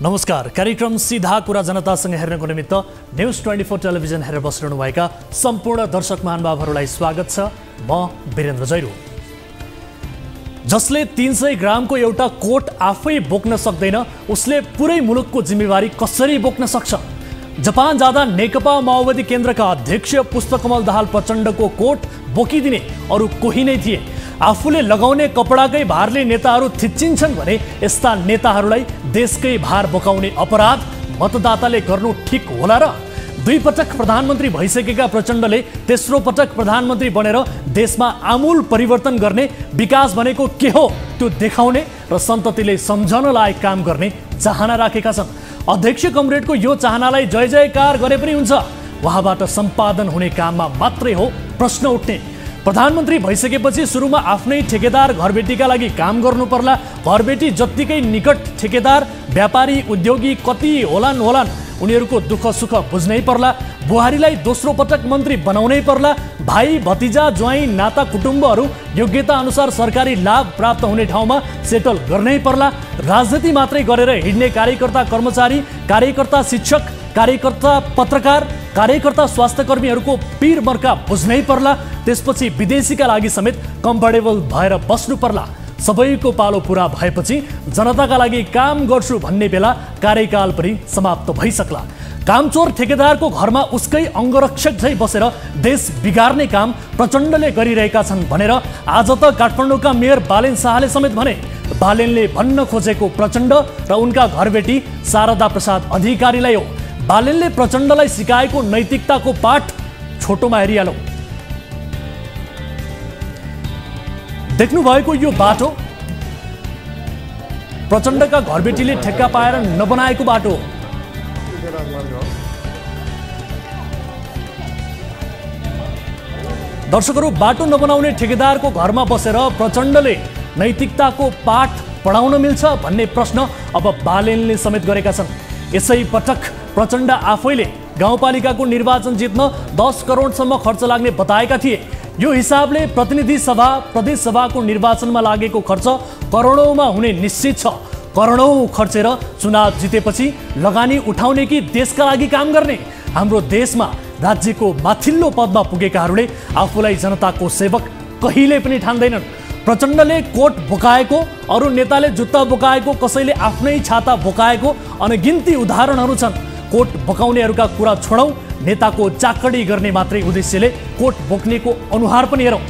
नमस्कार। कार्यक्रम सीधा कुरा जनतासँग हेर्नको निमित्त न्यूज 24 टेलिभिजन हेरेर बसिरहनुभएका सम्पूर्ण दर्शक महानुभावहरूलाई स्वागत छ। म वीरेन्द्र जैरू। जसले 300 ग्रामको एउटा कोट आफै बोक्न सक्दैन उसले पुरै मुलुकको जिम्मेवारी कसरी बोक्न सक्छ? जापान जाँदा नेकपा माओवादी केन्द्रका अध्यक्ष पुष्पकमल दाहाल प्रचण्डको कोट बोकिदिने अरू कोही नै थिए। आफूले लगाउने कपडाकै भारले नेताहरू थिच्चिन्छन् भने यस्ता नेताहरूलाई देशकै भार बोकाउने अपराध मतदाताले गर्नु ठिक होला र? 2 पटक प्रधानमन्त्री भइसकेका प्रचण्डले तेस्रो पटक प्रधानमन्त्री बनेर देशमा आमूल परिवर्तन गर्ने, विकास भनेको के हो त्यो देखाउने र सन्ततिले सम्झन लायक काम गर्ने चाहना राखेका छन्। अध्यक्ष कमरेडको यो चाहनालाई जय जयकार गरे पनि हुन्छ, उहाँबाट सम्पादन हुने काममा मात्रै हो प्रश्न उठ्ने। प्रधानमन्त्री भइसकेपछि सुरुमा आफ्नै ठेकेदार घरबेटीका लागि काम गर्नु पर्ला। घरबेटी जत्तिकै निकट ठेकेदार, व्यापारी, उद्योगी कति होलान् उनीहरूको दुःख सुख बुझ्नै पर्ला। बुहारीलाई दोस्रो पटक मन्त्री बनाउनै पर्ला। भाइ भतिजा ज्वाइँ नाता कुटुम्बहरू योग्यता अनुसार सरकारी लाभ प्राप्त हुने ठाउँमा सेटल गर्नै पर्ला। राजनीति मात्रै गरेर हिँड्ने कार्यकर्ता कर्मचारी, कार्यकर्ता शिक्षक, कार्यकर्ता पत्रकार, कार्यकर्ता स्वास्थ्यकर्मीहरूको पीर मर्का बुझ्नै पर्ला। त्यसपछि विदेशीका लागि समेत कम्फर्टेबल भएर बस्नु पर्ला। सबैको पालो पुरा भएपछि जनताका लागि काम गर्छु भन्ने बेला कार्यकाल पनि समाप्त भइसक्ला। कामचोर ठेकेदारको घरमा उसकै अङ्गरक्षक झै बसेर देश बिगार्ने काम प्रचण्डले गरिरहेका छन् भनेर आज त काठमाडौँका मेयर बालेन शाहले समेत भने। बालेनले भन्न खोजेको प्रचण्ड र उनका घरबेटी शारदा प्रसाद अधिकारीलाई हो। बालेनले प्रचण्डलाई सिकाएको नैतिकताको पाठ छोटोमा हेरिहालौँ। देख्नु भएको यो बाटो प्रचण्डका घरबेटीले ठेक्का पाएर नबनाएको बाटो हो। दर्शकहरू, बाटो नबनाउने ठेकेदारको घरमा बसेर प्रचण्डले नैतिकताको पाठ पढाउन मिल्छ भन्ने प्रश्न अब बालेनले समेत गरेका छन्। यसै पटक प्रचण्ड आफैले गाउँपालिकाको निर्वाचन जित्न 10 करोडसम्म खर्च लाग्ने बताएका थिए। यो हिसाबले प्रतिनिधि सभा, प्रदेश सभाको निर्वाचनमा लागेको खर्च करोडौँमा हुने निश्चित छ। करोडौँ खर्चेर चुनाव जितेपछि लगानी उठाउने कि देशका लागि काम गर्ने? हाम्रो देशमा राज्यको माथिल्लो पदमा पुगेकाहरूले आफूलाई जनताको सेवक कहिले पनि ठान्दैनन्। प्रचण्डले कोट बोकाएको, अरू नेताले जुत्ता बोकाएको, कसैले आफ्नै छाता बोकाएको अनगिन्ती उदाहरणहरू छन्। कोट बोकाउनेहरूका कुरा छोडौँ, नेताको चाकडी गर्ने मात्रै उद्देश्यले कोट बोक्नेको अनुहार पनि हेरौँ।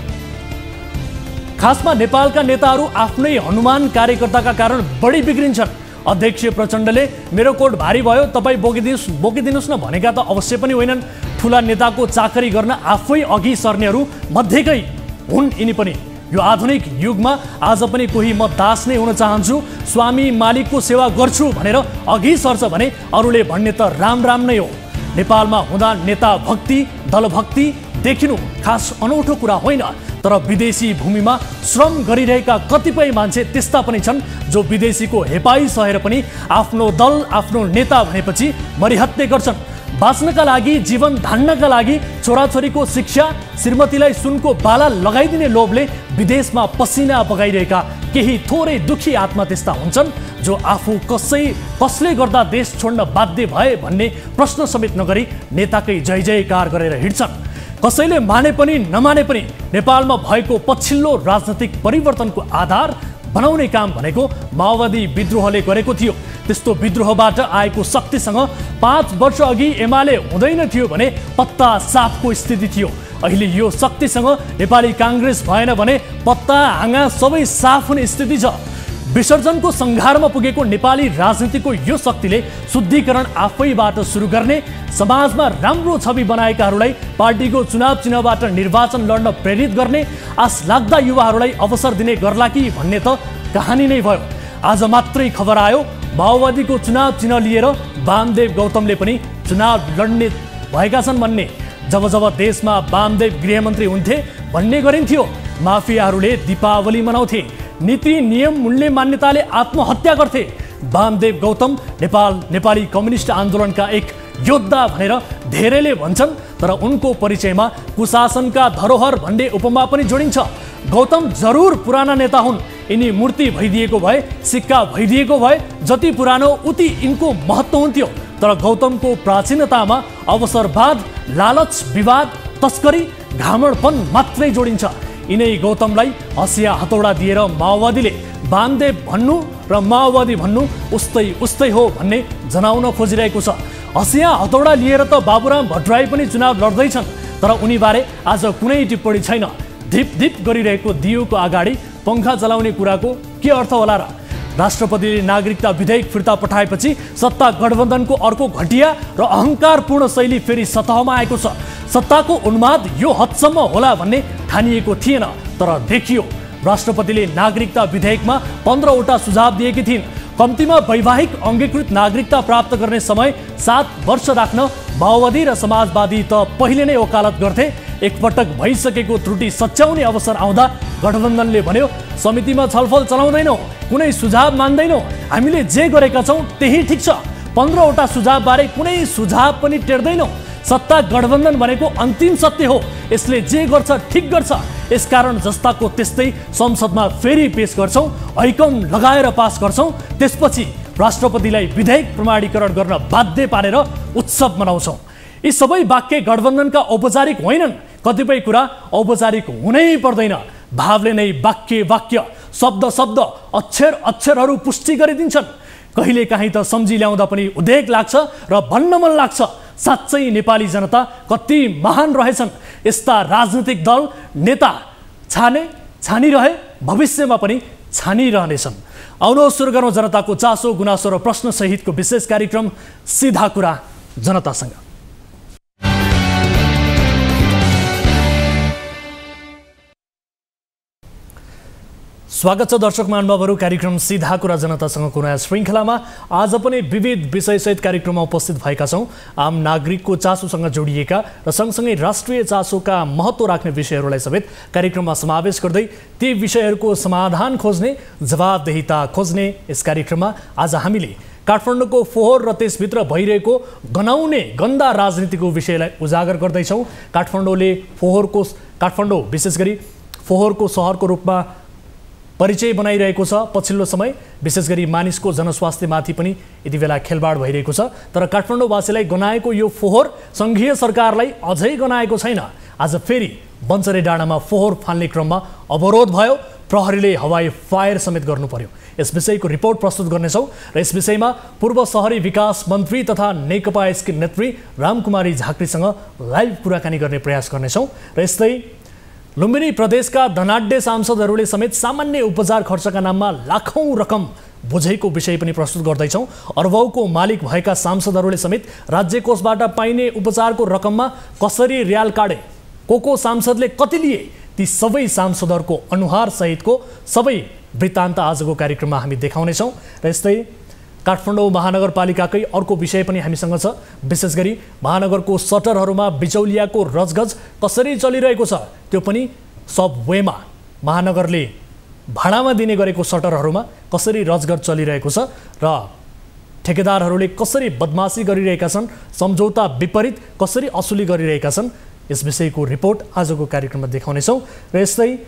खासमा नेपालका नेताहरू आफ्नै हनुमान कार्यकर्ताका कारण बढी बिग्रिन्छन्। अध्यक्ष प्रचण्डले मेरो कोट भारी भयो तपाईँ बोकिदिनुहोस् न भनेका त अवश्य पनि होइनन्। ठुला नेताको चाकरी गर्न आफै अघि सर्नेहरू मध्येकै हुन् यिनी पनि। यो आधुनिक युगमा आज पनि कोही म दास नै हुन चाहन्छु, स्वामी मालिकको सेवा गर्छु भनेर अघि सर्छ भने अरूले भन्ने त राम नै हो। नेपालमा हुँदा नेता भक्ति, दलभक्ति देखिनु खास अनौठो कुरा होइन, तर विदेशी भूमिमा श्रम गरिरहेका कतिपय मान्छे त्यस्ता पनि छन् जो विदेशीको हेपाई सहेर पनि आफ्नो दल, आफ्नो नेता भनेपछि मरिहत्ते गर्छन्। बाँच्नका लागि, जीवन धान्नका लागि छोराछोरीको शिक्षा, श्रीमतीलाई सुनको बाला लगाइदिने लोभले विदेशमा पसिना बगाइरहेका केही थोरै दुखी आत्मा त्यस्ता हुन्छन् जो आफू कसले गर्दा देश छोड्न बाध्य भए भन्ने प्रश्न समेत नगरी नेताकै जय जयकार गरेर हिँड्छन्। कसैले माने पनि नमाने पनि नेपालमा भएको पछिल्लो राजनैतिक परिवर्तनको आधार बनाउने काम भनेको माओवादी विद्रोहले गरेको थियो। त्यस्तो विद्रोहबाट आएको शक्तिसँग 5 वर्ष अघि एमाले हुँदैन थियो भने पत्ता साफको स्थिति थियो। अहिले यो शक्तिसँग नेपाली काङ्ग्रेस भएन भने पत्ता हाँगा सबै साफ हुने स्थिति छ। विसर्जनको सङ्घारमा पुगेको नेपाली राजनीतिको यो शक्तिले शुद्धिकरण आफैबाट सुरु गर्ने, समाजमा राम्रो छवि बनाएकाहरूलाई पार्टीको चुनाव चिन्हबाट निर्वाचन लड्न प्रेरित गर्ने, आश लाग्दा युवाहरूलाई अवसर दिने गर्ला कि भन्ने त कहानी नै भयो। आज मात्रै खबर आयो माओवादीको चुनाव चिन्ह लिएर वामदेव गौतमले पनि चुनाव लड्ने भएका छन् भन्ने। जब देशमा वामदेव गृहमन्त्री हुन्थे भन्ने गरिन्थ्यो, माफियाहरूले दीपावली मनाउँथे, नीति नियम मूल्य मान्यताले आत्महत्या गर्थे। वामदेव गौतम नेपाली कम्युनिस्ट आन्दोलनका एक योद्धा भनेर धेरैले भन्छन्, तर उनको परिचयमा कुशासनका धरोहर भन्ने उपमा पनि जोडिन्छ। गौतम जरुर पुराना नेता हुन्, यिनी मूर्ति भइदिएको भए, सिक्का भइदिएको भए जति पुरानो उति यिनको महत्त्व हुन्थ्यो। तर गौतमको प्राचीनतामा अवसरवाद, लालच, विवाद, तस्करी, घामणपन मात्रै जोडिन्छ। यिनै गौतमलाई हँसिया हतौडा दिएर माओवादीले वामदेव भन्नु र माओवादी भन्नु उस्तै हो भन्ने जनाउन खोजिरहेको छ। हँसिया हतौडा लिएर त बाबुराम भट्टराई पनि चुनाव लड्दैछन्, तर उनीबारे आज कुनै टिप्पणी छैन। धिप धिप गरिरहेको दियोको अगाडि पङ्खा चलाउने कुराको के अर्थ होला र? राष्ट्रपतिले नागरिकता विधेयक फिर्ता पठाएपछि सत्ता गठबन्धनको अर्को घटिया र अहङ्कारपूर्ण शैली फेरि सतहमा आएको छ। सत्ताको उन्माद यो हदसम्म होला भन्ने ठानिएको थिएन, तर देखियो। राष्ट्रपतिले नागरिकता विधेयकमा 15वटा सुझाव दिएकी थिइन्। कम्तीमा वैवाहिक अङ्गीकृत नागरिकता प्राप्त गर्ने समय 7 वर्ष राख्न माओवादी र समाजवादी त पहिले नै वकालत गर्थे। एकपटक भइसकेको त्रुटि सच्याउने अवसर आउँदा गठबन्धनले भन्यो, समितिमा छलफल चलाउँदैनौँ, कुनै सुझाव मान्दैनौँ, हामीले जे गरेका छौँ त्यही ठिक छ, 15वटा सुझावबारे कुनै सुझाव पनि टेर्दैनौँ। सत्ता गठबन्धन भनेको अन्तिम सत्य हो, यसले जे गर्छ ठिक गर्छ। यसकारण जस्ताको त्यस्तै संसदमा फेरि पेश गर्छौँ, ऐकम लगाएर पास गर्छौँ, त्यसपछि राष्ट्रपतिलाई विधेयक प्रमाणीकरण गर्न बाध्य पारेर उत्सव मनाउँछौँ। यी सबै वाक्य गठबन्धनका औपचारिक होइनन्। कतिपय कुरा औपचारिक हुनै पर्दैन, भावले नै वाक्य शब्द अक्षरहरू पुष्टि गरिदिन्छन्। कहिलेकाहीँ त सम्झी ल्याउँदा पनि उदेक लाग्छ र भन्न मन लाग्छ, साँच्चै नेपाली जनता कति महान रहेछन्। यस्ता राजनीतिक दल नेता छानिरहे, भविष्यमा पनि छानिरहनेछन्। आउनुहोस् सुरु गरौँ जनताको चासो, गुनासो र प्रश्न सहितको विशेष कार्यक्रम सीधा कुरा जनतासँग। स्वागत छ दर्शक महानुभावहरू, कार्यक्रम सीधा कुरा जनतासँगको नयाँ श्रृङ्खलामा आज पनि विविध विषयसहित कार्यक्रममा उपस्थित भएका छौँ। आम नागरिकको चासोसँग जोडिएका र सँगसँगै राष्ट्रिय चासोका महत्त्व राख्ने विषयहरूलाई समेत कार्यक्रममा समावेश गर्दै ती विषयहरूको समाधान खोज्ने, जवाबदेहिता खोज्ने यस कार्यक्रममा आज हामीले काठमाडौँको फोहोर र त्यसभित्र भइरहेको गनाउने गन्दा राजनीतिको विषयलाई उजागर गर्दैछौँ। काठमाडौँ विशेष गरी फोहोरको सहरको रूपमा परिचय बनाइरहेको छ। पछिल्लो समय विशेष गरी मानिसको जनस्वास्थ्यमाथि पनि यति बेला खेलबाड भइरहेको छ। तर काठमाडौँवासीलाई गनाएको यो फोहोर सङ्घीय सरकारलाई अझै गनाएको छैन। आज फेरि बन्चरे डाँडामा फोहोर फाल्ने क्रममा अवरोध भयो, प्रहरीले हवाई फायर समेत गर्नु पर्यो। यस विषयको रिपोर्ट प्रस्तुत गर्नेछौँ र यस विषयमा पूर्व शहरी विकास मन्त्री तथा नेकपा एसके नेत्री रामकुमारी झाँक्रीसँग लाइभ कुराकानी गर्ने प्रयास गर्नेछौँ। र यस्तै लुम्बिनी प्रदेशका धनाढ्य सांसदहरूले समेत सामान्य उपचार खर्चका नाममा लाखौं रकम बुझेको विषय पनि प्रस्तुत गर्दैछौँ। अर्बौंको मालिक भएका सांसदहरूले समेत राज्य कोषबाट पाइने उपचारको रकममा कसरी रियाल काटे, को सांसदले कति लिए, ती सबै सांसदहरूको अनुहार सहितको सबै वृत्तान्त आजको कार्यक्रममा हामी देखाउनेछौँ। र यस्तै काठमाडौँ महानगरपालिकाकै अर्को विषय पनि हामीसँग छ। विशेष गरी महानगरको सटरहरूमा बिचौलियाको रजगज कसरी चलिरहेको छ, त्यो पनि सबवेमा महानगरले भाडामा दिने गरेको सटरहरूमा कसरी रजगज चलिरहेको छ र ठेकेदारहरूले कसरी बदमासी गरिरहेका छन्, सम्झौता विपरीत कसरी असुली गरिरहेका छन्, यस विषयको रिपोर्ट आजको कार्यक्रममा देखाउनेछौँ। र यस्तै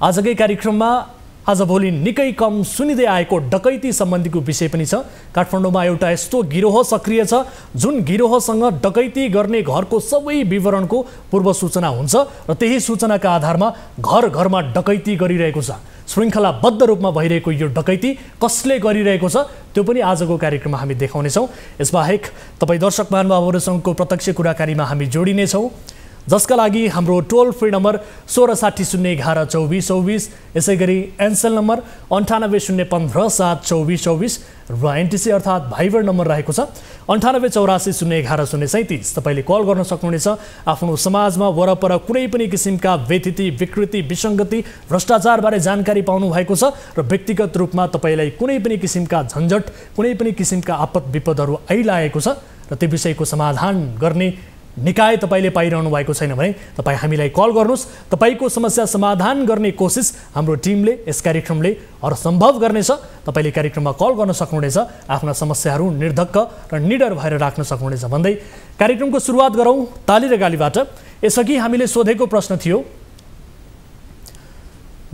आजकै कार्यक्रममा आजभोलि निकै कम सुनिँदै आएको डकैती सम्बन्धीको विषय पनि छ। काठमाडौँमा एउटा यस्तो गिरोह सक्रिय छ जुन गिरोहसँग डकैती गर्ने घरको सबै विवरणको पूर्व सूचना हुन्छ र त्यही सूचनाका आधारमा घर घरमा डकैती गरिरहेको छ। श्रृङ्खलाबद्ध रूपमा भइरहेको यो डकैती कसले गरिरहेको छ त्यो पनि आजको कार्यक्रममा हामी देखाउनेछौँ। यसबाहेक तपाईँ दर्शक महानुभावहरूसँगको प्रत्यक्ष कुराकानीमा हामी जोडिनेछौँ, जसका लागि हाम्रो टोल फ्री नम्बर 1660112424, यसै गरी एनसेल नम्बर 9801572424 र एनटिसी अर्थात् भाइबर नम्बर रहेको छ 9884011037। तपाईँले कल गर्न सक्नुहुनेछ। आफ्नो समाजमा वरपर कुनै पनि किसिमका व्यथिति, विकृति, विसङ्गति, भ्रष्टाचारबारे जानकारी पाउनु भएको छ र व्यक्तिगत रूपमा तपाईँलाई कुनै पनि किसिमका झन्झट, कुनै पनि किसिमका आपद विपदहरू आइलागेको छ र त्यो विषयको समाधान गर्ने निकाय तपाईँले पाइरहनु भएको छैन भने तपाईँ हामीलाई कल गर्नुहोस्। तपाईँको समस्या समाधान गर्ने कोसिस हाम्रो टिमले यस कार्यक्रमले हरसम्भव गर्नेछ। तपाईँले कार्यक्रममा कल गर्न सक्नुहुनेछ, आफ्ना समस्याहरू निर्धक्क र निडर भएर राख्न सक्नुहुनेछ भन्दै कार्यक्रमको सुरुवात गरौँ ताली र गालीबाट। यसअघि हामीले सोधेको प्रश्न थियो,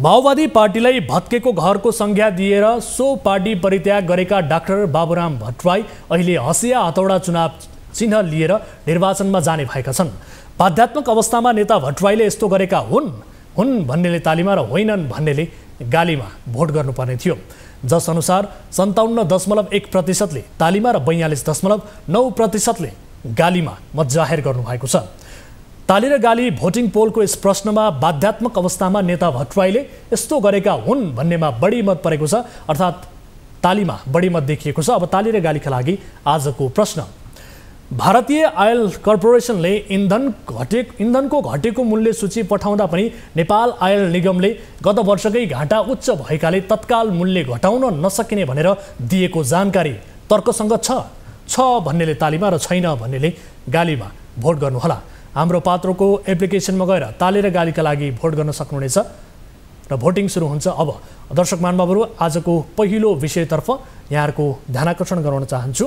माओवादी पार्टीलाई भत्केको घरको संज्ञा दिएर सो पार्टी परित्याग गरेका डाक्टर बाबुराम भट्टराई अहिले हँसिया हतौडा चुनाव चिन्ह लिएर निर्वाचनमा जाने भएका छन्। बाध्यात्मक अवस्थामा नेता भट्टराईले यस्तो गरेका हुन् भन्नेले तालीमा र होइनन् भन्नेले गालीमा भोट गर्नुपर्ने थियो। जस अनुसार 57.1%ले तालीमा र 42.9%ले गालीमा मत जाहेर गर्नुभएको छ। ताली र गाली भोटिङ पोलको यस प्रश्नमा बाध्यात्मक अवस्थामा नेता भट्टराईले यस्तो गरेका हुन् भन्नेमा बढी मत परेको छ, अर्थात् तालीमा बढी मत देखिएको छ। अब ताली र गालीका लागि आजको प्रश्न, भारतीय आयल कर्पोरेसनले इन्धनको घटेको मूल्य सूची पठाउँदा पनि नेपाल आयल निगमले गत वर्षकै घाटा उच्च भएकाले तत्काल मूल्य घटाउन नसकिने भनेर दिएको जानकारी तर्कसङ्गत छ भन्नेले तालीमा र छैन भन्नेले गालीमा भोट गर्नुहोला। हाम्रो पात्रोको एप्लिकेसनमा गएर ताली र गालीका लागि भोट गर्न सक्नुहुनेछ र भोटिङ सुरु हुन्छ। अब दर्शक महानुभावहरू, आजको पहिलो विषयतर्फ यहाँहरूको ध्यानाकर्षण गराउन चाहन्छु।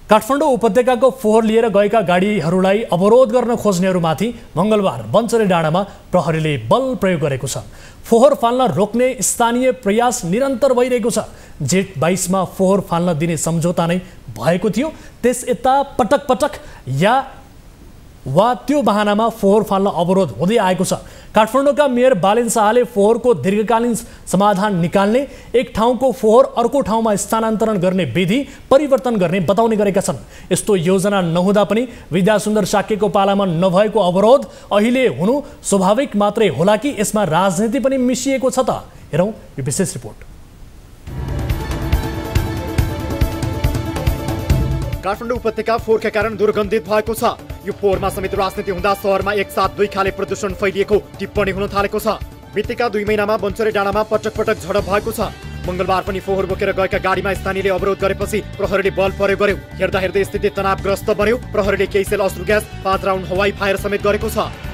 काठमाडौँ उपत्यकाको फोहोर लिएर गएका गाडीहरूलाई अवरोध गर्न खोज्नेहरूमाथि मङ्गलबार बन्चरे डाँडामा प्रहरीले बल प्रयोग गरेको छ। फोहोर फाल्न रोक्ने स्थानीय प्रयास निरन्तर भइरहेको छ। जेठ 22मा फोहोर फाल्न दिने सम्झौता नै भएको थियो, त्यस यता पटक पटक वा त्यो बहानामा फोहोर फाल्न अवरोध हुँदै आएको छ। काठमाडौँका मेयर बालेन शाहले फोहोरको दीर्घकालीन समाधान निकाल्ने, एक ठाउँको फोहोर अर्को ठाउँमा स्थानान्तरण गर्ने विधि परिवर्तन गर्ने बताउने गरेका छन्। यस्तो योजना नहुँदा पनि विद्यासुन्दर साक्यको पालामा नभएको अवरोध अहिले हुनु स्वाभाविक मात्रै होला कि यसमा राजनीति पनि मिसिएको छ त? हेरौँ यो विशेष रिपोर्ट। काठमाडौँ उपत्यका फोहोरका कारण दुर्गन्धित भएको छ। यो फोहोरमा समेत राजनीति हुँदा शहरमा एकसाथ 2 खाले प्रदूषण फैलिएको टिप्पणी हुन थालेको छ। बितेका 2 महिनामा बन्चरे डाँडामा पटक पटक झडप भएको छ। मंगलबार पनि फोहोर बोकेर गएका गाडीमा स्थानीयले अवरोध गरेपछि प्रहरीले बल प्रयोग गर्यो। हेर्दा हेर्दै स्थिति तनावग्रस्त बन्यो। प्रहरीले केही सेल अश्रु ग्यास, 5 राउन्ड हवाई फायर समेत गरेको छ।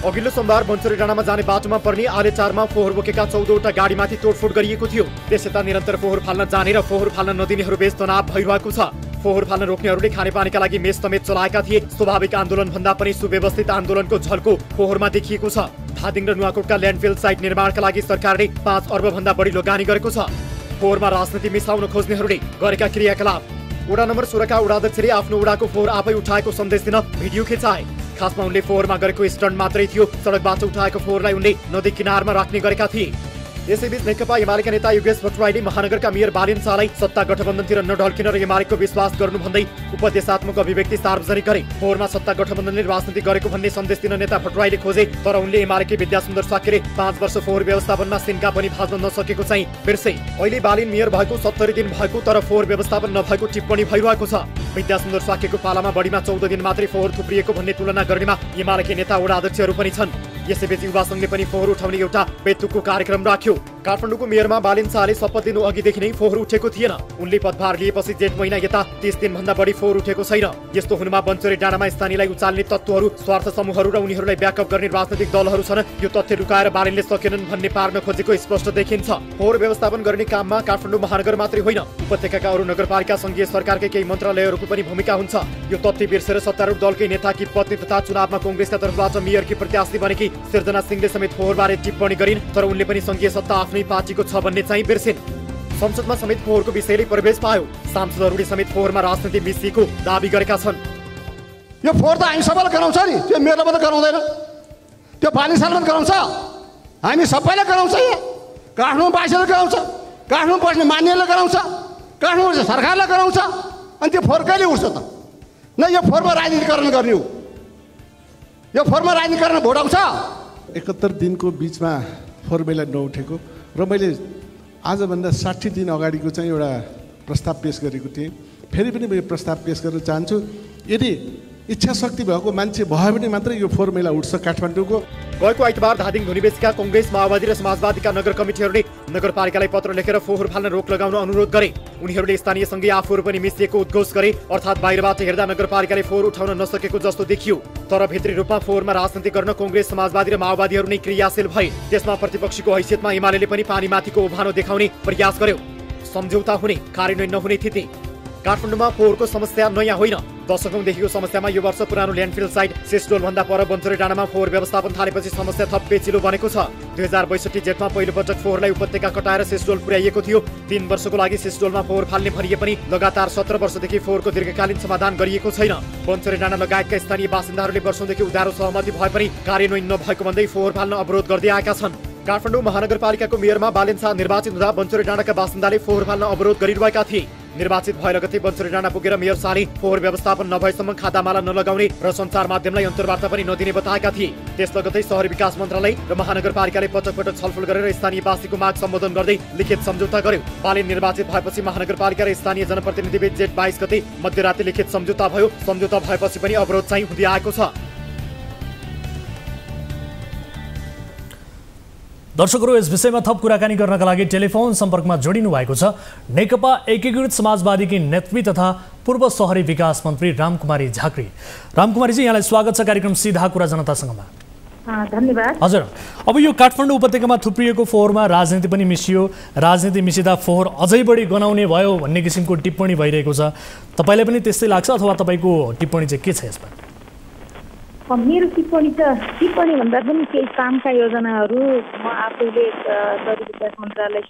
अघिल्लो सोमबार बन्चरे डाँडामा जाने बाटोमा पर्ने आले 4मा फोहोर बोकेका 14वटा गाडीमाथि तोडफोड गरिएको थियो। त्यसयता निरन्तर फोहोर फाल्न जाने र फोहोर फाल्न नदिनेहरू बीच तनाव भइरहेको छ। फोहोर फाल्न रोक्नेहरूले खानेपानीका लागि मेस समेत चलाएका थिए। स्वाभाविक आन्दोलन भन्दा पनि सुव्यवस्थित आन्दोलनको झल्को फोहोरमा देखिएको छ। धादिङ र नुवाकोटका ल्यान्डफिल साइट निर्माणका लागि सरकारले 5 अर्ब भन्दा बढी लगानी गरेको छ। फोहोरमा राजनीति मिसाउन खोज्नेहरूले गरेका क्रियाकलाप। वडा नम्बर 16 का वडाध्यक्षले आफ्नो वडाको फोहोर आफै उठाएको सन्देश दिन भिडियो खिचाए। खासमा उनले फोहोरमा गरेको स्टन्ट मात्रै थियो। सडकबाट उठाएको फोहोरलाई उनले नदी किनारमा राख्ने गरेका थिए। यसैबीच नेकपा एमालेका नेता योगेश भट्टराईले महानगरका मेयर बालेन शाहलाई सत्ता गठबन्धनतिर नढल्किन र एमालेको विश्वास गर्नु भन्दै उपदेशात्मक अभिव्यक्ति सार्वजनिक गरे। फोहोरमा सत्ता गठबन्धनले राजनीति गरेको भन्ने सन्देश दिन नेता भट्टराईले खोजे, तर उनले एमालेकी विद्यासुन्दर साक्यले 5 वर्ष फोहोर व्यवस्थापनमा सिन्का पनि भाज्न नसकेको चाहिँ बिर्से। अहिले बालेन मेयर भएको 70 दिन भएको तर फोहोर व्यवस्थापन नभएको टिप्पणी भइरहेको छ। विद्यासुन्दर साक्यको पालामा बढीमा 14 दिन मात्रै फोहोर थुप्रिएको भन्ने तुलना गर्नेमा एमालेकी नेता वडा अध्यक्षहरू पनि छन्। यसैबीच युवा संघले पनि फोहोर उठाउने एउटा बेतुकको कार्यक्रम राख्यो। काठमाडौँको मेयरमा बालेन शाहले शपथ लिनु अघिदेखि नै फोहोर उठेको थिएन। उनले पदभार लिएपछि जेठ महिना यता 30 दिन भन्दा बढी फोहोर उठेको छैन। यस्तो हुनुमा बन्चरे डाँडामा स्थानीयलाई उचाल्ने तत्त्वहरू, स्वार्थ समूहहरू र उनीहरूलाई ब्याकअप गर्ने राजनीतिक दलहरू छन्। यो तथ्य लुकाएर बालेनले सकेनन् भन्ने पार्न खोजेको स्पष्ट देखिन्छ। फोहोर व्यवस्थापन गर्ने काममा काठमाडौँ महानगर मात्रै होइन, उपत्यकाका अरू नगरपालिका संघीय सरकारकै केही मन्त्रालयहरूको पनि भूमिका हुन्छ। यो तथ्य बिर्सेर सत्तारूढ दलकै नेताकी पत्नी तथा चुनावमा कांग्रेसका तर्फबाट मेयरकी प्रत्याशी बनेकी सिर्जना सिंहले समेत फोहोरबारे टिप्पणी गरिन्, तर उनले पनि संघीय सत्ता आफ्नै पार्टीको छ भन्ने चाहिँ बिर्सिन्। संसदमा समेत फोहोरको विषयले प्रवेश पायो। सांसदहरूले समेत फोहोरमा राजनीति मिसिएको दाबी गरेका छन्। यो फोहोर त हामी सबैले गराउँछ नि, त्यो मेयरले मात्रै गराउँदैन, त्यो बालेन शाहले मात्रै गराउँछ, हामी सबैले गराउँछ। काठमाडौँ वासीले गराउँछ, काठमाडौँ बस्ने मान्यले गराउँछ, काठमाडौँ सरकारले गराउँछ। अनि त्यो फोहोर कहिले उठ्छ त? न यो फोहोरमा राजनीतिकरण गर्ने हो, यो फोहोरमा राजनीतिकरण भोट आउँछ। 71 दिनको बिचमा फोहोर मैला नउठेको र मैले आजभन्दा 60 दिन अगाडिको चाहिँ एउटा प्रस्ताव पेश गरेको थिएँ। फेरि पनि म यो प्रस्ताव पेश गर्न चाहन्छु। यदि इच्छा शक्ति भएको मान्छे भयो भने मात्रै यो फोहोर मैला उठ्छ काठमाडौँको। गएको आइतबार धादिङ धुनीबेसीका कङ्ग्रेस माओवादी र समाजवादीका नगर कमिटीहरूले नगरपालिकालाई पत्र लेखेर फोहोर फाल्न रोक लगाउन अनुरोध गरे। उनीहरूले स्थानीयसँगै आफूहरू पनि मिसिएको उद्घोष गरे। अर्थात् बाहिरबाट हेर्दा नगरपालिकाले फोहोर उठाउन नसकेको जस्तो देखियो, तर भित्री रूपमा फोहोरमा राजनीति गर्न कङ्ग्रेस समाजवादी र माओवादीहरू नै क्रियाशील भए। त्यसमा प्रतिपक्षीको हैसियतमा एमाले पनि पानीमाथिको उभानो देखाउने प्रयास गर्यो। सम्झौता हुने, कार्यान्वयन नहुने थिति। काठमाडौँमा फोहोरको समस्या नयाँ होइन, दशकौंदेखिको समस्यामा यो वर्ष पुरानो ल्यान्डफिल साइट सिस्टोलभन्दा पर बन्चरे डाँडामा फोहोर व्यवस्थापन थालेपछि समस्या थप पेचिलो बनेको छ। 2062 जेठमा पहिलोपटक फोहोरलाई उपत्यका कटाएर सिस्टोल पुर्याइएको थियो। 3 वर्षको लागि सिस्टोलमा फोहोर फाल्ने भनिए पनि लगातार 17 वर्षदेखि फोहोरको दीर्घकालीन समाधान गरिएको छैन। बन्चरे डाँडा लगायतका स्थानीय बासिन्दाहरूले वर्षौंदेखि उधारो सहमति भए पनि कार्यान्वयन नभएको भन्दै फोहोर फाल्न अवरोध गर्दै आएका छन्। काठमाडौँ महानगरपालिकाको मेयरमा बालेन शाह निर्वाचित हुँदा बन्चरे डाँडाका बासिन्दाले फोहोर फाल्न अवरोध गरिरहेका थिए। निर्वाचित भए लगतै बन्चरे डाँडा पुगेर मेयर शाहले फोहोर व्यवस्थापन नभएसम्म खादामाला नलगाउने र सञ्चार माध्यमलाई अन्तर्वार्ता पनि नदिने बताएका थिए। त्यस लगतै शहरी विकास मन्त्रालय र महानगरपालिकाले पटक पटक छलफल गरेर स्थानीयवासीको माग सम्बोधन गर्दै लिखित सम्झौता गर्यो। बालेन निर्वाचित भएपछि महानगरपालिका र स्थानीय जनप्रतिनिधि बीच जेठ 22 गते मध्यराति लिखित सम्झौता भयो। सम्झौता भएपछि पनि अवरोध चाहिँ हुँदै आएको छ। दर्शकहरू, यस विषयमा थप कुराकानी गर्नका लागि टेलिफोन सम्पर्कमा जोडिनु भएको छ नेकपा एकीकृत समाजवादीकी नेत्री तथा पूर्व शहरी विकास मन्त्री रामकुमारी झाँक्री। रामकुमारीजी, यहाँलाई स्वागत छ कार्यक्रम सीधा कुरा जनतासँगमा। धन्यवाद। हजुर, अब यो काठमाडौँ उपत्यकामा थुप्रिएको फोहोरमा राजनीति पनि मिसियो। राजनीति मिसिँदा फोहोर अझै बढी गनाउने भयो भन्ने किसिमको टिप्पणी भइरहेको छ। तपाईँलाई पनि त्यस्तै लाग्छ अथवा तपाईँको टिप्पणी चाहिँ के छ यसमा? मेरो टिप्पणी भन्दा पनि केही कामका योजनाहरू म आफैले शहरी विकास मन्त्रालय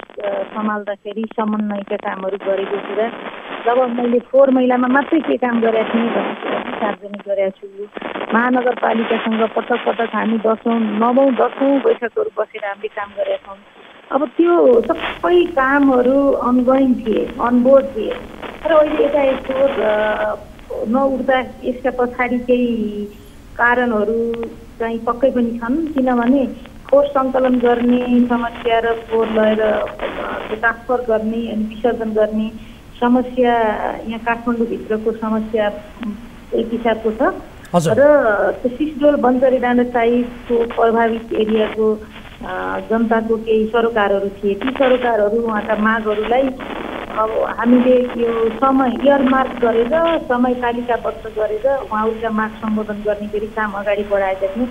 सम्हाल्दाखेरि समन्वयका कामहरू गरेको कुरा, जब मैले फोहोर मैलामा मात्रै के काम गरेको थिएँ भन्ने कुरा पनि सार्वजनिक गरेको छु। महानगरपालिकासँग पटक पटक हामी 9औं बैठकहरू बसेर हामीले काम गरेका छौँ। अब त्यो सबै कामहरू अनगोइङ थिए, अनबोर्ड थिए, तर अहिले एकाएक फोहोर नउठ्दा यसका पछाडि केही कारणहरू चाहिँ पक्कै पनि छन्। किनभने फोहोर सङ्कलन गर्ने समस्या र फोहोर लगेर ट्रान्सफर गर्ने अनि विसर्जन गर्ने समस्या यहाँ काठमाडौँभित्रको समस्या एक हिसाबको छ र त्यो सिस्डोल बन्चरे डाँडा साइडको प्रभावित एरियाको जनताको केही सरोकारहरू थिए। ती सरोकारहरू उहाँका मागहरूलाई अब हामीले यो समय इयरमार्क गरेर समय तालिकाबद्ध गरेर उहाँहरूका माग सम्बोधन गर्ने फेरि काम अगाडि बढाएका थियौँ।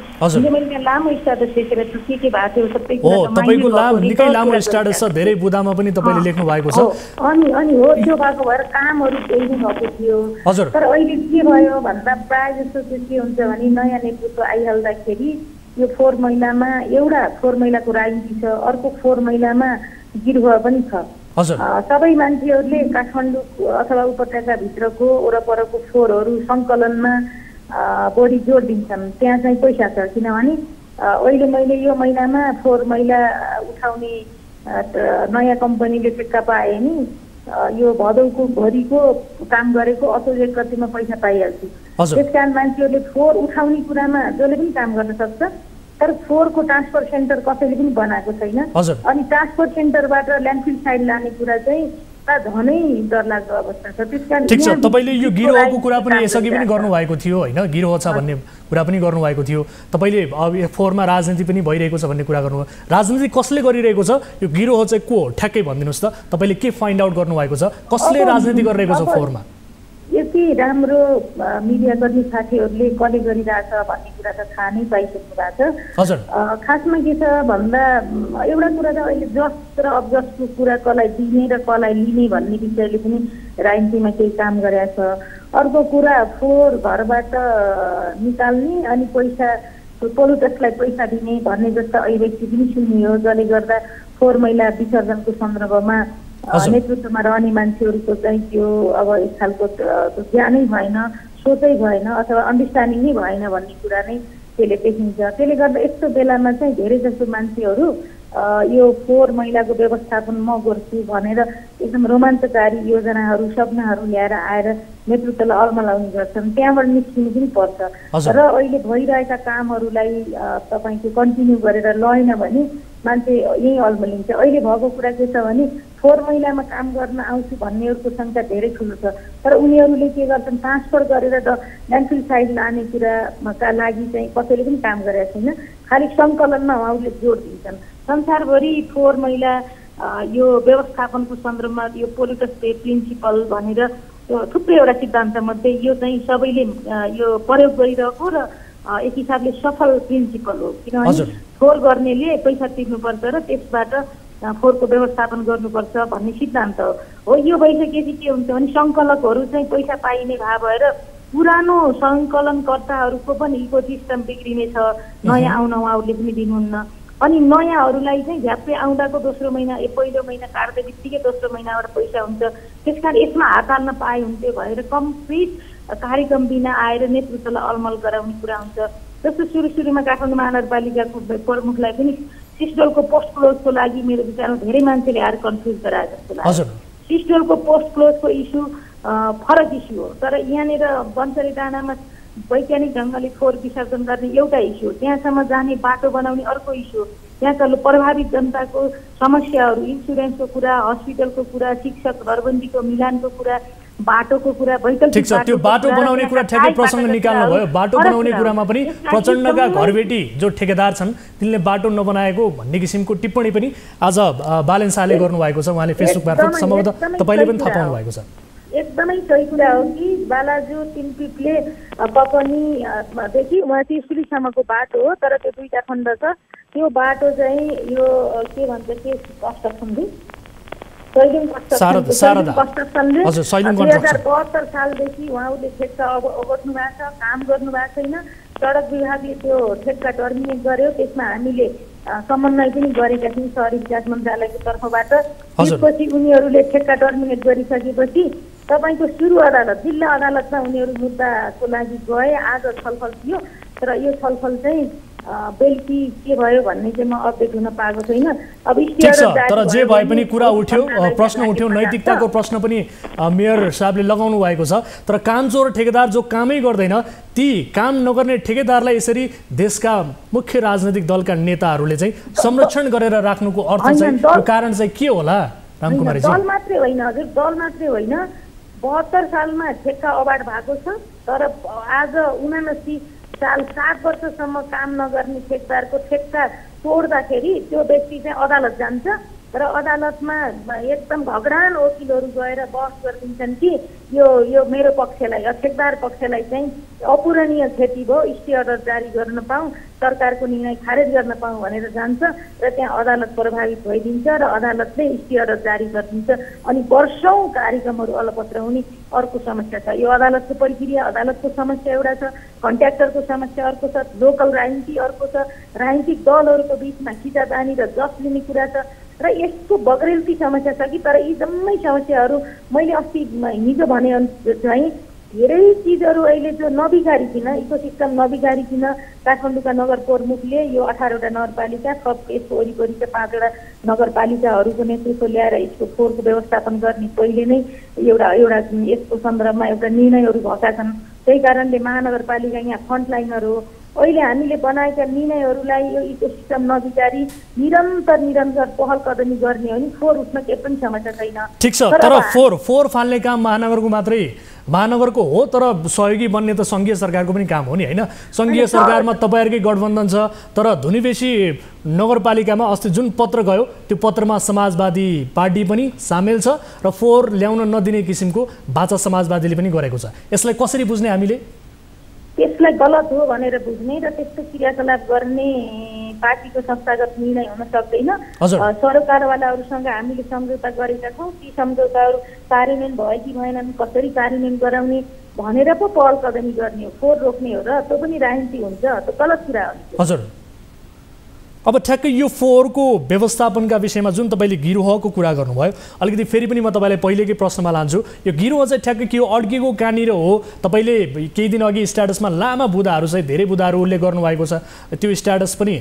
मैले त्यहाँ लामो स्ट्याटस लेखेर के भएको थियो सबै तपाईँको निकै लामो स्ट्याटस छ, धेरै बुदामा पनि तपाईँले लेख्नु भएको छ। अनि हो, त्यो भएको भएर कामहरू केही नै भएको थियो। तर अहिले के भयो भन्दा प्रायः जस्तो चाहिँ के हुन्छ भने नयाँ नेतृत्व आइहाल्दाखेरि यो फोहोर मैलामा एउटा फोहोर मैलाको राजनीति छ, अर्को फोहोर मैलामा गिरोह पनि छ। सबै मान्छेहरूले काठमाडौँ अथवा उपत्यकाभित्रको वरपरको फोहोरहरू सङ्कलनमा बढी जोड दिन्छन्। त्यहाँ चाहिँ पैसा छ, किनभने अहिले मैले यो महिनामा फोहोर मैला उठाउने नयाँ कम्पनीले टेक्का पाए नि यो भदौको भरिको काम गरेको अटोजेट कतिमा पैसा पाइहाल्छु। त्यस कारण मान्छेहरूले फोहोर उठाउने कुरामा जसले पनि काम गर्न सक्छ, तर फोहोरको ट्रान्सफर सेन्टर कसैले पनि बनाएको छैन। अनि ट्रान्सफर सेन्टरबाट ल्यान्डफिल साइड लाने कुरा चाहिँ झनै डरलाग्दो अवस्था छ। त्यसकारण ठिक छ, तपाईँले यो गिरोहको कुरा पनि यसअघि पनि गर्नुभएको थियो होइन, गिरोह छ भन्ने कुरा पनि गर्नुभएको थियो। तपाईँले अब यो फोहोरमा राजनीति पनि भइरहेको छ भन्ने कुरा गर्नुभयो। राजनीति कसले गरिरहेको छ? यो गिरोह चाहिँ को हो ठ्याक्कै भनिदिनुहोस् त। तपाईँले के फाइन्ड आउट गर्नुभएको छ? कसले राजनीति गरिरहेको छ फोहोरमा? यति राम्रो मिडियाकर्मी साथीहरूले कसले गरिरहेछ भन्ने कुरा त थाहा नै पाइसक्नु भएको छ। खासमा के छ भन्दा एउटा कुरा त अहिले जस्ट र अबजस्टको कुरा कसलाई दिने र कसलाई लिने भन्ने विषयले पनि राजनीतिमा केही काम गरेको छ। अर्को कुरा फोहोर घरबाट निकाल्ने अनि पैसा पोलुटसलाई पैसा दिने भन्ने जस्तो अभिव्यक्ति पनि सुनियो, जसले गर्दा फोहोर मैला विसर्जनको सन्दर्भमा नेतृत्वमा रहने मान्छेहरूको चाहिँ त्यो अब एक खालको ज्ञानै भएन, सोचै भएन अथवा अन्डरस्ट्यान्डिङ नै भएन भन्ने कुरा नै त्यसले देखिन्छ। त्यसले गर्दा यस्तो बेलामा चाहिँ धेरै जस्तो मान्छेहरू यो फोहोर मैलाको व्यवस्थापन म गर्छु भनेर एकदम रोमाञ्चकारी योजनाहरू सपनाहरू ल्याएर आएर नेतृत्वलाई अल्मलाउने गर्छन्। त्यहाँबाट निस्किनु पनि पर्छ र अहिले भइरहेका कामहरूलाई तपाईँको कन्टिन्यू गरेर लगेन भने मान्छे यहीँ अल्मलिन्छ। अहिले भएको कुरा के छ भने फोहोर मैलामा काम गर्न आउँछु भन्नेहरूको सङ्ख्या धेरै ठुलो छ। तर उनीहरूले के गर्छन्, ट्रान्सफर गरेर ल्यान्डफिल साइड लाने कुराका लागि चाहिँ कसैले पनि काम गरेका छैन। खालि सङ्कलनमा उहाँहरूले जोड दिन्छन्। संसारभरि फोहोर मैला यो व्यवस्थापनको सन्दर्भमा यो पोल्युटर्स पे प्रिन्सिपल भनेर यो थुप्रै एउटा सिद्धान्तमध्ये यो चाहिँ सबैले यो प्रयोग गरिरहेको र एक हिसाबले सफल प्रिन्सिपल हो। किनभने फोहोर गर्नेले पैसा तिर्नुपर्छ र त्यसबाट फोहोरको व्यवस्थापन गर्नुपर्छ भन्ने सिद्धान्त हो। यो भइसकेपछि के हुन्छ भने सङ्कलकहरू चाहिँ पैसा पाइने भाव भएर पुरानो सङ्कलनकर्ताहरूको पनि इकोसिस्टम बिग्रिनेछ, नयाँ आउन उहाँहरूले पनि दिनुहुन्न। अनि नयाँहरूलाई चाहिँ झ्याप्पै आउँदाको दोस्रो महिना पहिलो महिना काट्दै बित्तिकै दोस्रो महिनाबाट पैसा हुन्छ। त्यसकारण यसमा हात हाल्न पाए हुन्थ्यो भएर कम्प्लिट कार्यक्रम बिना आएर नेतृत्वलाई अलमल गराउने कुरा हुन्छ। जस्तो सुरुमा काठमाडौँ महानगरपालिकाको प्रमुखलाई पनि सिस्टोलको पोस्ट क्लोजको लागि मेरो विचारमा धेरै मान्छेले आएर कन्फ्युज गराए जस्तो लाग्छ। सिस्टोलको पोस्ट क्लोजको इस्यु फरक इस्यु हो, तर यहाँनिर बन्सरी डाँडामा वैज्ञानिक ढङ्गले फोहोर विसर्जन गर्ने एउटा इस्यु हो, त्यहाँसम्म जाने बाटो बनाउने अर्को इस्यु हो। त्यहाँका प्रभावित जनताको समस्याहरू, इन्सुरेन्सको कुरा, हस्पिटलको कुरा, शिक्षक दरबन्दीको मिलानको कुरा, बाटोको कुरा, ठिक छ। त्यो बाटो बनाउने कुरा ठ्याक्कै प्रसङ्ग निकाल्नु भयो। बाटो बनाउने कुरामा पनि प्रचण्डका घरबेटी जो ठेकेदार छन् तिनले बाटो नबनाएको भन्ने किसिमको टिप्पणी पनि आज बालेन शाहले गर्नुभएको छ। उहाँले फेसबुक मार्फत सम्भवतः तपाईँले पनि थाहा पाउनु भएको छ। एकदमै सही कुरा हो कि बालाजु तिनपिपले कपनीदेखि उहाँ त्रिशुलीसम्मको बाटो हो, तर त्यो दुईटा खण्ड छ। त्यो बाटो चाहिँ यो के भन्छ के कन्स्ट्रक्सनले 2072 सालदेखि उहाँहरूले ठेक्का ओगट्नु भएको छ, काम गर्नु भएको छैन। सडक विभागले त्यो ठेक्का टर्मिनेट गर्यो, त्यसमा हामीले समन्वय पनि गरेका थियौँ शहरी विकास मन्त्रालयको तर्फबाट। त्यसपछि उनीहरूले ठेक्का टर्मिनेट गरिसकेपछि तपाईँको सुरु अदालत जिल्ला अदालतमा उनीहरू मुद्दाको लागि गए। आज छलफल थियो, तर यो छलफल चाहिँ बेलुकी के भयो भन्ने चाहिँ म अपडेट हुन पाएको छैन। अब तर जे भए पनि कुरा उठ्यो, प्रश्न उठ्यो, नैतिकताको प्रश्न पनि मेयर साहबले लगाउनु भएको छ। तर कामचोर ठेकेदार जो कामै गर्दैन ती काम नगर्ने ठेकेदारलाई यसरी देशका मुख्य राजनैतिक दलका नेताहरूले चाहिँ संरक्षण गरेर राख्नुको अर्थ चाहिँ कारण चाहिँ के होला रामकुमारीजी? दल मात्रै होइन हजुर, दल मात्रै होइन। 72 सालमा ठेक्का अवार्ड भएको छ, तर आज 79 साल 7 वर्षसम्म काम नगर्ने ठेकदारको ठेक्का तोड्दाखेरि त्यो व्यक्ति चाहिँ अदालत जान्छ र अदालतमा एकदम भगडान वकिलहरू गएर बहस गरिदिन्छन् कि यो मेरो पक्षलाई ठेकदार पक्षलाई चाहिँ अपूरणीय क्षति भयो, स्टे अर्डर जारी गर्न पाऊँ, सरकारको निर्णय खारेज गर्न पाऊँ भनेर जान्छ र त्यहाँ अदालत प्रभावित भइदिन्छ र अदालतले स्टे अर्डर जारी गरिदिन्छ। अनि वर्षौँ कार्यक्रमहरू अलपत्र हुने अर्को समस्या छ। यो अदालतको प्रक्रिया, अदालतको समस्या एउटा छ, कन्ट्र्याक्टरको समस्या अर्को छ, लोकल राजनीति अर्को छ, राजनीतिक दलहरूको बिचमा खिचातानी र जस लिने कुरा छ र यसको बग्रेलती समस्या छ कि। तर यी जम्मै समस्याहरू मैले अस्ति हिजो भने चाहिँ धेरै चिजहरू अहिले जो नबिगारिकन, इकोसिस्टम नबिगारिकन काठमाडौँका नगर प्रमुखले यो 18वटा नगरपालिका थप यसको वरिपरिका 5वटा नगरपालिकाहरूको नेतृत्व ल्याएर यसको फोहोरको व्यवस्थापन गर्ने पहिले नै एउटा यसको सन्दर्भमा एउटा निर्णयहरू भएका छन्। त्यही कारणले महानगरपालिका यहाँ फ्रन्टलाइनर हो। अहिले हामीले बनाएका निर्णयहरूलाई यो इकोसिस्टम नबिगारी निरन्तर पहल कदमी गर्ने हो नि फोहोर उठ्न केही पनि समस्या छैन। ठिक छ, तर फोहोर फाल्ने काम महानगरको हो, तर सहयोगी बन्ने त सङ्घीय सरकारको पनि काम हो नि, होइन? सङ्घीय सरकारमा तपाईँहरूकै गठबन्धन छ, तर धुनीबेसी नगरपालिकामा अस्ति जुन पत्र गयो त्यो पत्रमा समाजवादी पार्टी पनि सामेल छ र फोहोर ल्याउन नदिने किसिमको बाचा समाजवादीले पनि गरेको छ। यसलाई कसरी बुझ्ने हामीले? त्यसलाई गलत हो भनेर बुझ्ने र त्यस्तो क्रियाकलाप गर्ने पार्टीको संस्थागत निर्णय हुन सक्दैन। सरोकारवालाहरूसँग हामीले सम्झौता गरेका छौँ, ती सम्झौताहरू कार्यान्वयन भयो कि भएनन्, कसरी कार्यान्वयन गराउने भनेर पो पहल कदमी गर्ने हो। फोहोर रोक्ने हो र त्यो पनि राजनीति हुन्छ, त्यो गलत कुरा हो। हजुर, अब ठ्याक्कै यो फोहोरको व्यवस्थापनका विषयमा जुन तपाईँले गिरोहको कुरा गर्नुभयो, अलिकति फेरि पनि म तपाईँलाई पहिलेकै प्रश्नमा लान्छु। यो गिरोह चाहिँ ठ्याक्कै के हो, अड्केको कहाँनिर हो? तपाईँले केही दिन अघि स्ट्याटसमा लामा बुदाहरू चाहिँ धेरै बुदाहरू उल्लेख गर्नुभएको छ, त्यो स्ट्याटस पनि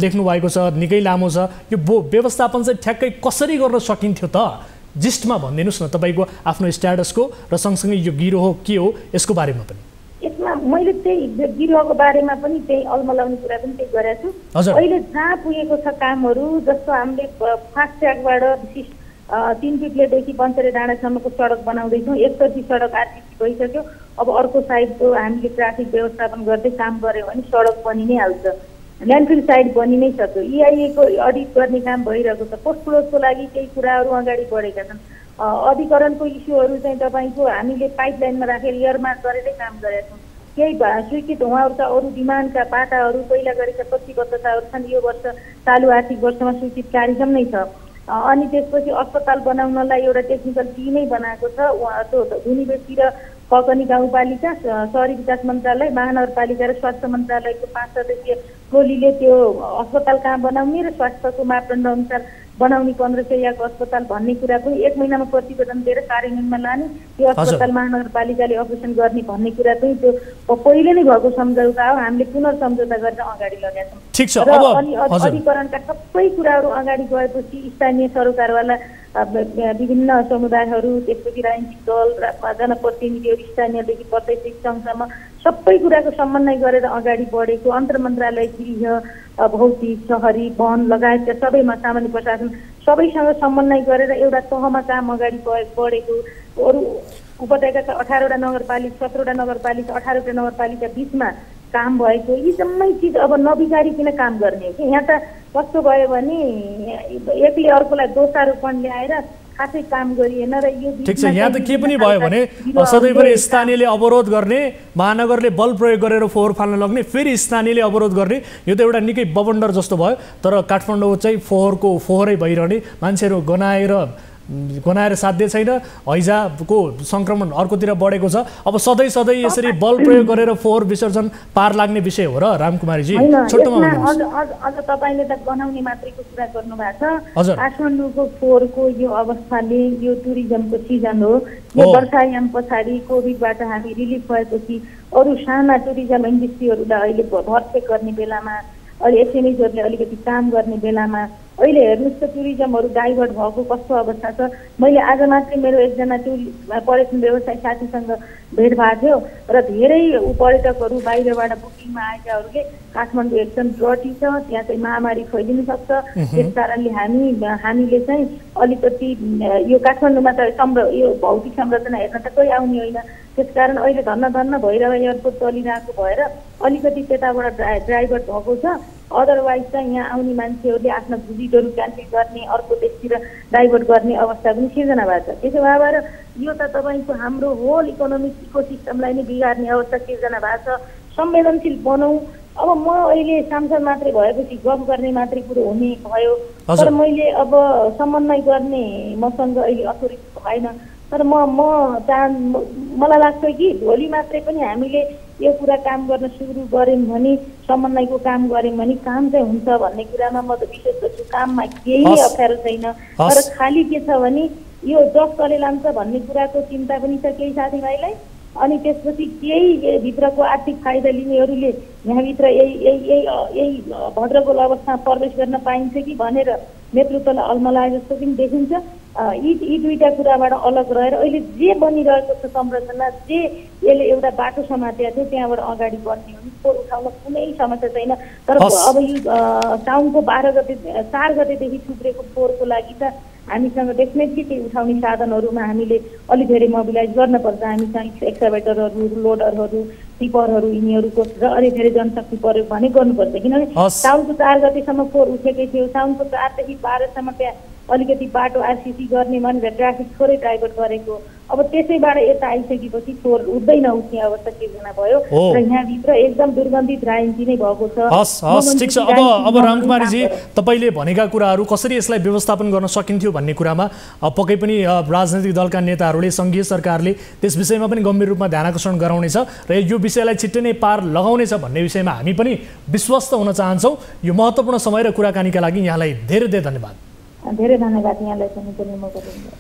लेख्नु भएको छ, निकै लामो छ। यो व्यवस्थापन चाहिँ ठ्याक्कै कसरी गर्न सकिन्थ्यो त? जिस्टमा भनिदिनुहोस् न तपाईँको आफ्नो स्ट्याटसको र सँगसँगै यो गिरोह के हो यसको बारेमा पनि। यसमा मैले त्यही गिरोहको बारेमा पनि त्यही अलमलाउने कुरा पनि त्यही गरेको छु। अहिले जहाँ पुगेको छ कामहरू, जस्तो हामीले फास्ट ट्र्याकबाट 3 पिप्लेदेखि बन्सरे डाँडासम्मको सडक बनाउँदैछौँ। एकतर्फी सडक आरसिसी भइसक्यो। अब अर्को साइडको हामीले ट्राफिक व्यवस्थापन गर्दै काम गऱ्यौँ भने सडक बनि नै हाल्छ। ल्यान्डफिल साइड बनि नै सक्यो। EIA को अडिट गर्ने काम भइरहेको छ। पोस्ट क्लोजको लागि केही कुराहरू अगाडि बढेका छन्। अधिकरणको इस्युहरू चाहिँ तपाईँको हामीले पाइपलाइनमा राखेर इयरमार्क गरेरै काम गरेका छौँ। केही स्वीकृत उहाँहरूका अरू डिमान्डका पाटाहरू पहिला गरेका प्रतिबद्धताहरू छन्। यो वर्ष चालु आर्थिक वर्षमा स्वीकृत कार्यक्रम नै छ। अनि त्यसपछि अस्पताल बनाउनलाई एउटा टेक्निकल टिमै बनाएको छ। त्यो धुनीबेसी र ककनी गाउँपालिका, शहरी विकास मन्त्रालय, महानगरपालिका र स्वास्थ्य मन्त्रालयको 5 सदस्यीय टोलीले त्यो अस्पताल कहाँ बनाउने र स्वास्थ्यको मापदण्ड अनुसार बनाउने 1500 अस्पताल भन्ने कुरा पनि 1 महिनामा प्रतिवेदन दिएर कार्यान्वयनमा लाने, त्यो अस्पताल महानगरपालिकाले अपरेसन गर्ने भन्ने कुरा पनि त्यो पहिले नै भएको सम्झौता हो। हामीले पुनर्सम्झौता गरेर अगाडि लगाएका छौँ। ठिक छ। र अनि अधिकरणका सबै कुराहरू अगाडि गएपछि स्थानीय सरकारवाला विभिन्न समुदायहरू, त्यसपछि राजनीतिक दल र जनप्रतिनिधिहरू, स्थानीयदेखि प्रत्यक्ष सङ्घसम्म सबै कुराको समन्वय गरेर अगाडि बढेको अन्तर्मन्त्रालय, गृह, भौतिक, शहरी, वन लगायतका सबैमा सामान्य प्रशासन सबैसँग समन्वय गरेर एउटा तहमा काम अगाडि बढेको। अरू उपत्यकाका 18वटा नगरपालिका, 17वटा नगरपालिका, 18वटा नगरपालिका बिचमा काम भएको। यी जम्मै चिज अब नबिगारिकन काम गर्ने हो कि। यहाँ त कस्तो भयो भने एकले अर्कोलाई दोषारोपण ल्याएर खासै काम गरिएन र यो ठिक छ। यहाँ त के पनि भयो भने सधैँभरि स्थानीयले अवरोध गर्ने, महानगरले बल प्रयोग गरेर फोहोर फाल्न लग्ने, फेरि स्थानीयले अवरोध गर्ने, यो त एउटा निकै बवन्डर जस्तो भयो। तर काठमाडौँ चाहिँ फोहोरै भइरहने, मान्छेहरू गनाएर साध्य छैन। हैजाको सङ्क्रमण अर्कोतिर बढेको छ। अब सधैँ यसरी बल प्रयोग गरेर फोहोर विसर्जन पार लाग्ने विषय हो र रामकुमारीजी? छोटोमा अझ तपाईँले त बनाउने मात्रैको कुरा गर्नुभएको छ। काठमाडौँको फोहोरको यो अवस्थाले, यो टुरिज्मको सिजन हो। यो वर्षायाम पछाडि कोभिडबाट हामी रिलिफ भएपछि अरू साना टुरिज्म इन्डस्ट्रीहरूलाई अहिले भरपेक गर्ने बेलामा, अहिले एसएमइजहरूले अलिकति काम गर्ने बेलामा अहिले हेर्नुहोस् त टुरिज्महरू डाइभर्ट भएको कस्तो अवस्था छ। मैले आज मात्रै मेरो एकजना पर्यटन व्यवसाय साथीसँग भेट भएको थियो र धेरै पर्यटकहरू बाहिरबाट बुकिङमा आएकाहरूले काठमाडौँ एकदम डर्टी छ, त्यहाँ चाहिँ महामारी फैलिन सक्छ, त्यस कारणले हामीले चाहिँ अलिकति यो काठमाडौँमा त यो भौतिक संरचना हेर्न त कोही आउने होइन। त्यसकारण अहिले धन्न भइरह एयरपोर्ट चलिरहेको भएर अलिकति त्यताबाट ड्राइभर्ट भएको छ। अदरवाइज चाहिँ यहाँ आउने मान्छेहरूले आफ्ना भिजिटहरू क्यान्सल गर्ने, अर्को देशतिर डाइभर्ट गर्ने अवस्था पनि सिर्जना भएको छ। त्यसो भएर यो त तपाईँको हाम्रो होल इकोनोमिक इकोसिस्टमलाई नै बिगार्ने अवस्था सिर्जना भएको छ। संवेदनशील बनाऊ। अब म अहिले सांसद मात्रै भएपछि गफ गर्ने मात्रै कुरो हुने भयो, तर मैले अब समन्वय गर्ने मसँग अहिले अथोरिटी भएन। तर मलाई लाग्छ कि भोलि मात्रै पनि हामीले यो कुरा काम गर्न सुरु गऱ्यौँ भने, समन्वयको काम गऱ्यौँ भने काम चाहिँ हुन्छ भन्ने कुरामा म त विश्वास गर्छु। काममा केही अप्ठ्यारो छैन। तर खालि के छ भने यो जस कसले लान्छ भन्ने कुराको चिन्ता पनि छ केही साथीभाइलाई। अनि त्यसपछि केही भित्रको आर्थिक फाइदा लिनेहरूले यहाँभित्र यही भद्रगोल अवस्थामा प्रवेश गर्न पाइन्छ कि भनेर नेतृत्वलाई अल्मलाए जस्तो पनि देखिन्छ। यी दुईटा कुराबाट अलग रहेर अहिले जे बनिरहेको छ संरचना, जे यसले एउटा बाटो समातेको थियो त्यहाँबाट अगाडि बढ्ने हो। फोहोर उठाउन कुनै समस्या छैन। तर अब यो साउनको 4 गतेदेखि थुप्रेको फोहोरको लागि त हामीसँग डेफिनेटली केही उठाउने साधनहरूमा हामीले अलि धेरै मोबिलाइज गर्नुपर्छ। हामीसँग एक्सकाभेटरहरू, लोडरहरू, टिपरहरू यिनीहरूको र अलि धेरै जनशक्ति प्रयोग भने गर्नुपर्छ। किनभने साउनको 4 गतेसम्म फोहोर उठेकै थियो। साउनको 4 देखि 12सम्म त्यहाँ अलिकति बाटो आरसिसी गर्ने भनेर ट्राफिक थोरै डाइभर्ट गरेको। अब त्यसैबाट यता आइसकेपछि फोहोर उठ्दै नउठ्ने अवस्था सिर्जना भयो र यहाँभित्र एकदम दुर्गन्धित राजनीति नै भएको छ। हस् ठिक छ। अब रामकुमारीजी, तपाईँले भनेका कुराहरू कसरी यसलाई व्यवस्थापन गर्न सकिन्थ्यो भन्ने कुरामा पक्कै पनि राजनैतिक दलका नेताहरूले, सङ्घीय सरकारले त्यस विषयमा पनि गम्भीर रूपमा ध्यानाकर्षण गराउनेछ र यो विषयलाई छिट्टै नै पार लगाउनेछ भन्ने विषयमा हामी पनि विश्वस्त हुन चाहन्छौँ। यो महत्त्वपूर्ण समय र कुराकानीका लागि यहाँलाई धेरै धेरै धन्यवाद। धेरै धन्यवाद यहाँलाई पनि मौका दिनुभयो।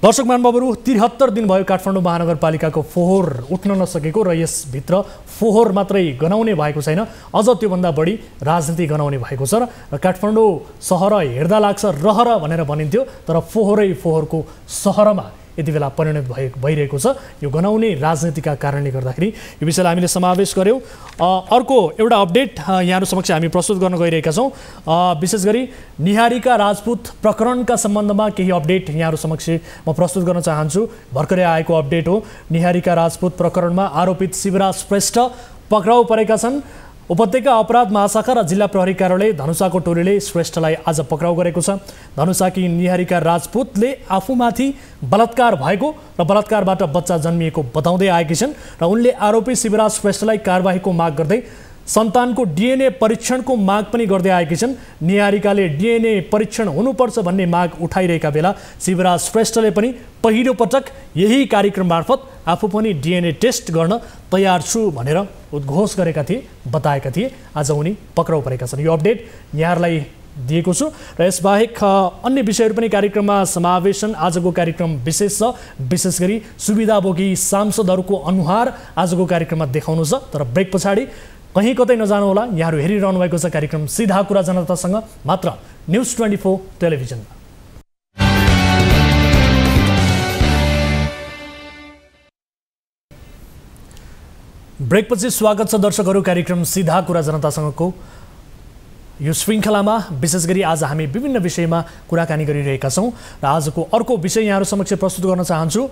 दर्शक महानुभावहरू, 73 दिन भयो काठमाडौँ महानगरपालिकाको फोहोर उठ्न नसकेको र यसभित्र फोहोर मात्रै गनाउने भएको छैन, अझ त्योभन्दा बढी राजनीति गनाउने भएको छ। र काठमाडौँ सहर हेर्दा लाग्छ रहर भनेर भनिन्थ्यो, तर फोहोरको सहरमा यति बेला परिणत भइरहेको छ यो गनाउने राजनीतिका कारणले गर्दाखेरि यो विषयलाई हामीले समावेश गर्यौँ। अर्को एउटा अपडेट यहाँहरू समक्ष हामी प्रस्तुत गर्न गइरहेका छौँ। विशेष गरी निहारिका राजपूत प्रकरणका सम्बन्धमा केही अपडेट यहाँहरू समक्ष म प्रस्तुत गर्न चाहन्छु। भर्खरै आएको अपडेट हो। निहारिका राजपूत प्रकरणमा आरोपित शिवराज श्रेष्ठ पक्राउ परेका छन्। उपत्यका अपराध महाशाखा र जिल्ला प्रहरी कार्यालय धनुषाको टोलीले श्रेष्ठलाई आज पक्राउ गरेको छ। धनुषाकी निहारिका राजपूतले आफूमाथि बलात्कार भएको र बलात्कारबाट बच्चा जन्मिएको बताउँदै आएकी छन् र उनले आरोपी शिवराज श्रेष्ठलाई कारबाहीको माग गर्दै सन्तानको डिएनए परीक्षणको माग पनि गर्दै आएकी छन्। निहारिकाले डिएनए परीक्षण हुनुपर्छ भन्ने माग उठाइरहेका बेला शिवराज श्रेष्ठले पनि पहिलो पटक यही कार्यक्रम मार्फत आफू पनि डिएनए टेस्ट गर्न तयार छु भनेर उद्घोष गरेका थिए, बताएका थिए। आज उनी पक्राउ परेका छन्। यो अपडेट यहाँहरूलाई दिएको छु र यसबाहेक अन्य विषयहरू पनि कार्यक्रममा समावेशन। आजको कार्यक्रम विशेष छ। विशेष गरी सुविधाभोगी सांसदहरूको अनुहार आजको कार्यक्रममा देखाउनु छ। तर ब्रेक पछाडि कहीँ कतै नजानुहोला। यहाँहरू हेरिरहनु भएको छ कार्यक्रम सीधा कुरा जनतासँग मात्र न्युज 24 टेलिभिजनमा। ब्रेकपछि स्वागत छ दर्शकहरू कार्यक्रम सीधा कुरा जनतासँगको यो श्रृङ्खलामा। विशेष गरी आज हामी विभिन्न विषयमा कुराकानी गरिरहेका छौँ र आजको अर्को विषय यहाँहरू समक्ष प्रस्तुत गर्न चाहन्छु।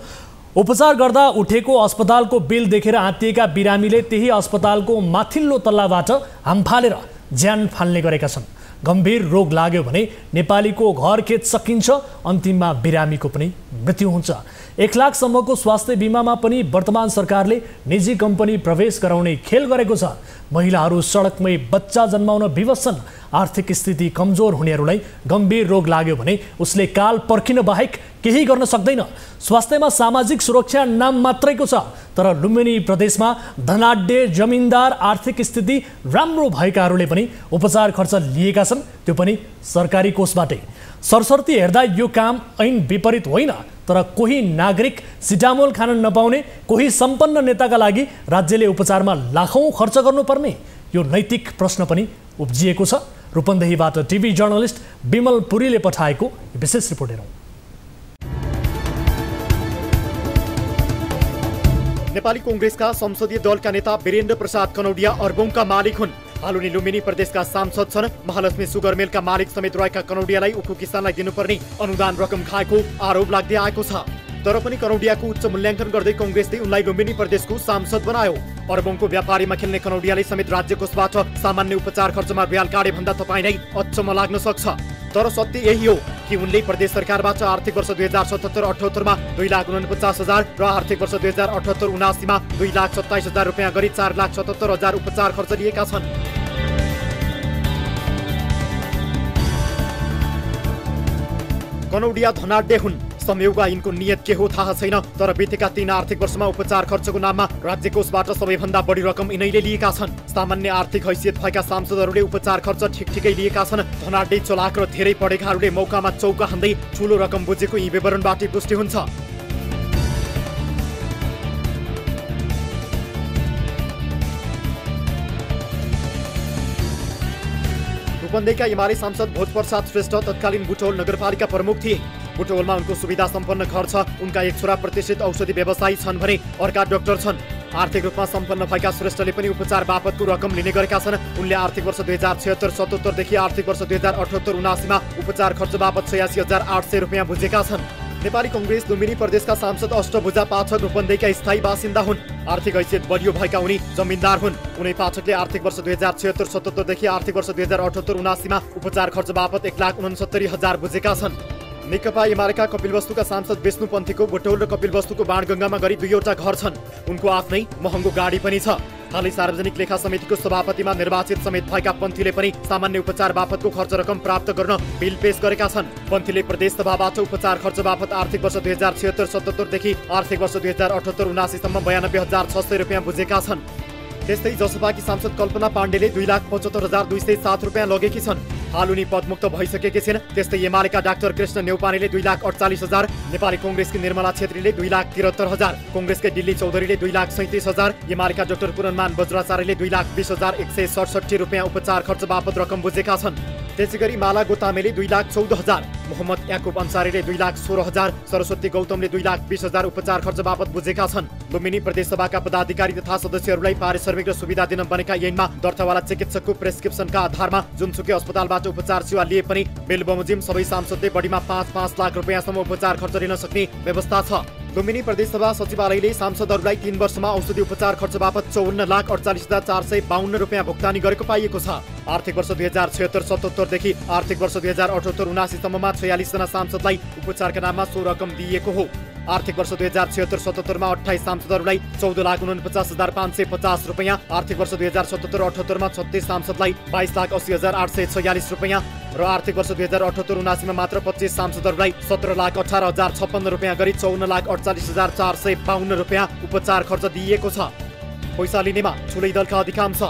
उपचार गर्दा उठेको अस्पतालको बिल देखेर आत्तिएका बिरामीले त्यही अस्पतालको माथिल्लो तल्लाबाट हामफालेर ज्यान फाल्ने गरेका छन्। गम्भीर रोग लाग्यो भने नेपालीको घर खेत सकिन्छ, अन्तिममा बिरामीको पनि मृत्यु हुन्छ। 1 लाखसम्मको स्वास्थ्य बिमामा पनि वर्तमान सरकारले निजी कम्पनी प्रवेश गराउने खेल गरेको छ। महिलाहरू सडकमै बच्चा जन्माउन विवश छन्। आर्थिक स्थिति कमजोर हुनेहरूलाई गम्भीर रोग लाग्यो भने उसले काल पर्खिन बाहेक केही गर्न सक्दैन। स्वास्थ्यमा सामाजिक सुरक्षा नाम मात्रैको छ, तर लुम्बिनी प्रदेशमा धनाढ्य जमिनदार आर्थिक स्थिति राम्रो भएकाहरूले पनि उपचार खर्च लिएका छन्, त्यो पनि सरकारी कोषबाटै। सरसर्ती हेर्दा यो काम ऐन विपरीत होइन, तर कोही नागरिक सिटामोल खान नपाउने, कोही सम्पन्न नेताका लागि राज्यले उपचारमा लाखौँ खर्च गर्नुपर्ने यो नैतिक प्रश्न पनि उब्जिएको छ। रूपन्देहीबाट टिभी जर्नलिस्ट विमल पुरीले पठाएको विशेष रिपोर्ट हेरौँ। नेपाली कांग्रेसका संसदीय दलका नेता वीरेन्द्र प्रसाद कनौडिया अर्बौंका मालिक हुन्। हाल उनी लुम्बिनी प्रदेशका सांसद छन्। महालक्ष्मी सुगर मिलका मालिक समेत रहेका कनौडियालाई उखु किसानलाई दिनुपर्ने अनुदान रकम खाएको आरोप लाग्दै आएको छ। तर पनि कनौडियाको उच्च मूल्याङ्कन गर्दै कांग्रेसले उनलाई लुम्बिनी प्रदेशको सांसद बनायो। अर्बौंको व्यापारीमा खेल्ने कनौडियाले समेत राज्य कोषबाट सामान्य उपचार खर्चमा ब्याल काटे भन्दा तपाईँ नै अचम्म लाग्न सक्छ। तर सत्य यही हो कि उनले प्रदेश सरकारबाट आर्थिक वर्ष 2077-78 मा 2,49,000 र आर्थिक वर्ष 2078-79 मा 2,27,000 रुपियाँ गरी 4,77,000 उपचार खर्च लिएका छन्। कनौडिया धनाढ्य हुन्। संयोग यिनको नियत के हो थाहा छैन, तर बितेका 3 आर्थिक वर्षमा उपचार खर्चको नाममा राज्य कोषबाट सबैभन्दा बढी रकम यिनैले लिएका छन्। सामान्य आर्थिक हैसियत भएका सांसदहरूले उपचार खर्च ठिकठिकै लिएका छन्। धनाढ्य चलाक र धेरै पढेकाहरूले मौकामा चौका हान्दै ठूलो रकम बुझेको यी विवरणबाट पुष्टि हुन्छ। रूपन्देहीका एमाले सांसद भोजप्रसाद श्रेष्ठ तत्कालीन बुटवल नगरपालिका प्रमुख थिए। बुटवलमा उनको सुविधा सम्पन्न घर छ। उनका एक छोरा प्रतिष्ठित औषधि व्यवसायी छन् भने अर्का डाक्टर छन्। आर्थिक रूपमा सम्पन्न भएका श्रेष्ठले पनि उपचार बापतको रकम लिने गरेका छन्। उनले आर्थिक वर्ष 2076-77 देखि आर्थिक वर्ष 2078-79 मा उपचार खर्च बापत 86,800 रुपियाँ बुझेका छन्। नेपाली कांग्रेस लुम्बिनी प्रदेशका सांसद अष्टभुजा पाठक रूपन्देहीका स्थायी बासिन्दा हुन्। आर्थिक हैसियत बलियो भएका उनी जमिनदार हुन्। उनी पाठकले आर्थिक वर्ष 2076-77 देखि आर्थिक वर्ष 2078-79 मा उपचार खर्च बापत 1,69,000 बुझेका छन्। नेकपा एमालेका कपिलवस्तुका सांसद विष्णु पन्थीको बुटवल र कपिलवस्तुको बाणगङ्गामा गरी 2वटा घर छन्। उनको आफ्नै महँगो गाडी पनि छ। हालै सार्वजनिक लेखा समितिको सभापतिमा निर्वाचित समेत भएका पन्थीले पनि सामान्य उपचार बापतको खर्च रकम प्राप्त गर्न बिल पेश गरेका छन्। पन्थीले प्रदेश सभाबाट उपचार खर्च बापत आर्थिक वर्ष 2076-77 देखि आर्थिक वर्ष 2078-79 सम्म 92,600 रुपियाँ बुझेका छन्। त्यस्तै जसपाकी सांसद कल्पना पाण्डेले 2,75,207 रुपियाँ लगेकी छन्। हाल उनी पदमुक्त भइसकेकी छिन्। त्यस्तै एमालेका डाक्टर कृष्ण नेउपानेले 2,48,000, नेपाली कांग्रेसकी निर्मला छेत्रीले 2,73,000, कांग्रेसकै दिल्ली चौधरीले 2,37,000, एमालेका डाक्टर पूरणमान बज्राचार्यले 2,20,167 रुपियाँ उपचार खर्च बापत रकम बुझेका छन्। त्यसैगरी माला गोतामेले 2,14,000, मोहम्मद याकुब अन्सारीले 2,16,000, सरस्वती गौतमले 2,20,000 उपचार खर्च बापत बुझेका छन्। लुम्बिनी प्रदेशसभाका पदाधिकारी तथा सदस्यहरूलाई पारिश्रमिक र सुविधा दिन बनेका ऐनमा दर्तावाला चिकित्सकको प्रेस्क्रिप्सनका आधारमा जुनसुकै अस्पतालबाट उपचार सेवा लिए पनि बिल बमोजिम सबै सांसदले बढीमा 5-5 लाख रुपियाँसम्म उपचार खर्च लिन सक्ने व्यवस्था छ। लुम्बिनी प्रदेशसभा सचिवालयले सांसदहरूलाई 3 वर्षमा औषधि उपचार खर्च बापत 54,48,452 रुपियाँ भुक्तानी गरेको पाइएको छ। आर्थिक वर्ष 2076-77 देखि आर्थिक वर्ष 2078-79 सम्ममा 46 जना सांसदलाई उपचारका नाममा सो रकम दिइएको हो। आर्थिक वर्ष 2076-77 मा 28 सांसदहरूलाई 14,49,550 रुपियाँ, आर्थिक वर्ष 2077-78 मा 36 सांसदलाई 22,80,846 रुपियाँ र आर्थिक वर्ष 2078-79 मा मात्र 25 सांसदहरूलाई 17,18,056 रुपियाँ गरी 54,48,452 रुपियाँ उपचार खर्च दिइएको छ। पैसा लिनेमा ठुलै दलका अधिकांश।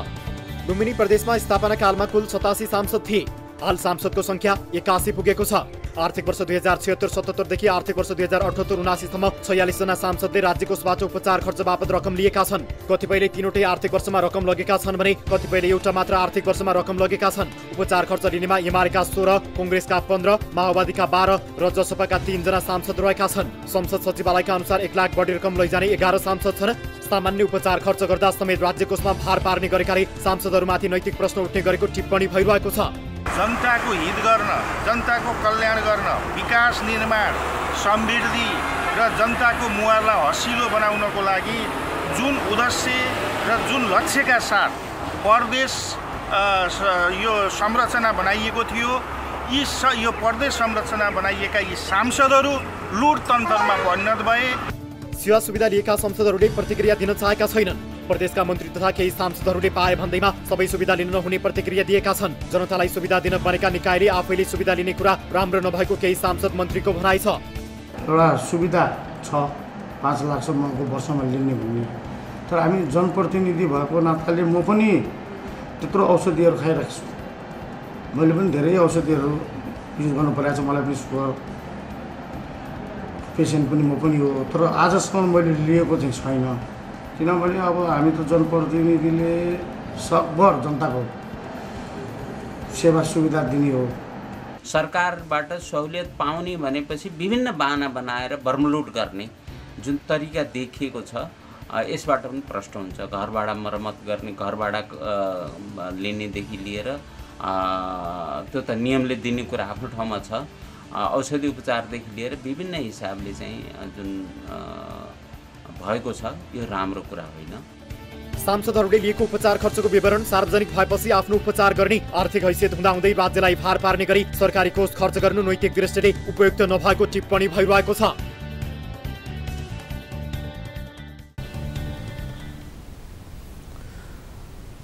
लुम्बिनी प्रदेशमा स्थापना कालमा कुल 87 सांसद थिए। हाल सांसदको संख्या 81 पुगेको छ। आर्थिक वर्ष 2076-77 देखि आर्थिक वर्ष 2078-79 सम्म 46 जना सांसदले राज्य कोषबाट उपचार खर्च बापत रकम लिएका छन्। कतिपयले तीनवटै आर्थिक वर्षमा रकम लगेका छन् भने कतिपयले एउटा मात्र आर्थिक वर्षमा रकम लगेका छन्। उपचार खर्च लिनेमा एमालेका 16, कांग्रेसका 15, माओवादीका 12 र जसपाका 3 जना सांसद रहेका छन्। संसद सचिवालयका अनुसार 1 लाख बढी रकम लैजाने 11 सांसद छन्। सामान्य उपचार खर्च गर्दा समेत राज्य कोषमा भार पार्ने गरेकाले सांसदहरूमाथि नैतिक प्रश्न उठ्ने गरेको टिप्पणी भइरहेको छ। जनताको हित गर्न, जनताको कल्याण गर्न, विकास निर्माण, समृद्धि र जनताको मुहारलाई हसिलो बनाउनको लागि जुन उद्देश्य र जुन लक्ष्यका साथ प्रदेश यो संरचना बनाइएको थियो, यो प्रदेश संरचना बनाइएका यी सांसदहरू लुटतन्त्रमा परिणत भए। सेवा सुविधा लिएका सांसदहरूले प्रतिक्रिया दिन चाहेका छैनन्। प्रदेशका मन्त्री तथा केही सांसदहरूले पाए भन्दैमा सबै सुविधा लिन नहुने प्रतिक्रिया दिएका छन्। जनतालाई सुविधा दिन बनेका निकायले आफैले सुविधा लिने कुरा राम्रो नभएको केही सांसद मन्त्रीको भनाइ छ। एउटा सुविधा छ 5 लाखसम्मको वर्षमा लिने भन्ने, तर हामी जनप्रतिनिधि भएको नाताले म पनि त्यत्रो औषधिहरू खाइरहेको छु। मैले पनि धेरै औषधिहरू युज गर्नु परेको छ। मलाई पनि सुगर पेसेन्ट पनि म पनि हो, तर आजसम्म मैले लिएको चाहिँ छैन। किनभने अब हामी त जनप्रतिनिधिले सकभर जनताको सेवा सुविधा दिने हो। सरकारबाट सहुलियत पाउने भनेपछि विभिन्न बाहना बनाएर बर्मलुट गर्ने जुन तरिका देखिएको छ, यसबाट पनि प्रश्न हुन्छ। घरबाट मर्मत गर्ने, घरबाट लिनेदेखि लिएर त्यो त नियमले दिने कुरा आफ्नो ठाउँमा छ। औषधि उपचारदेखि लिएर विभिन्न हिसाबले चाहिँ जुन भएको छ, यो राम्रो कुरा होइन। सांसदहरूले लिएको उपचार खर्चको विवरण सार्वजनिक भएपछि आफ्नो उपचार गर्ने आर्थिक हैसियत हुँदाहुँदै राज्यलाई भार पार्ने गरी सरकारी कोष खर्च गर्नु नैतिक दृष्टिले उपयुक्त नभएको टिप्पणी भइरहेको छ।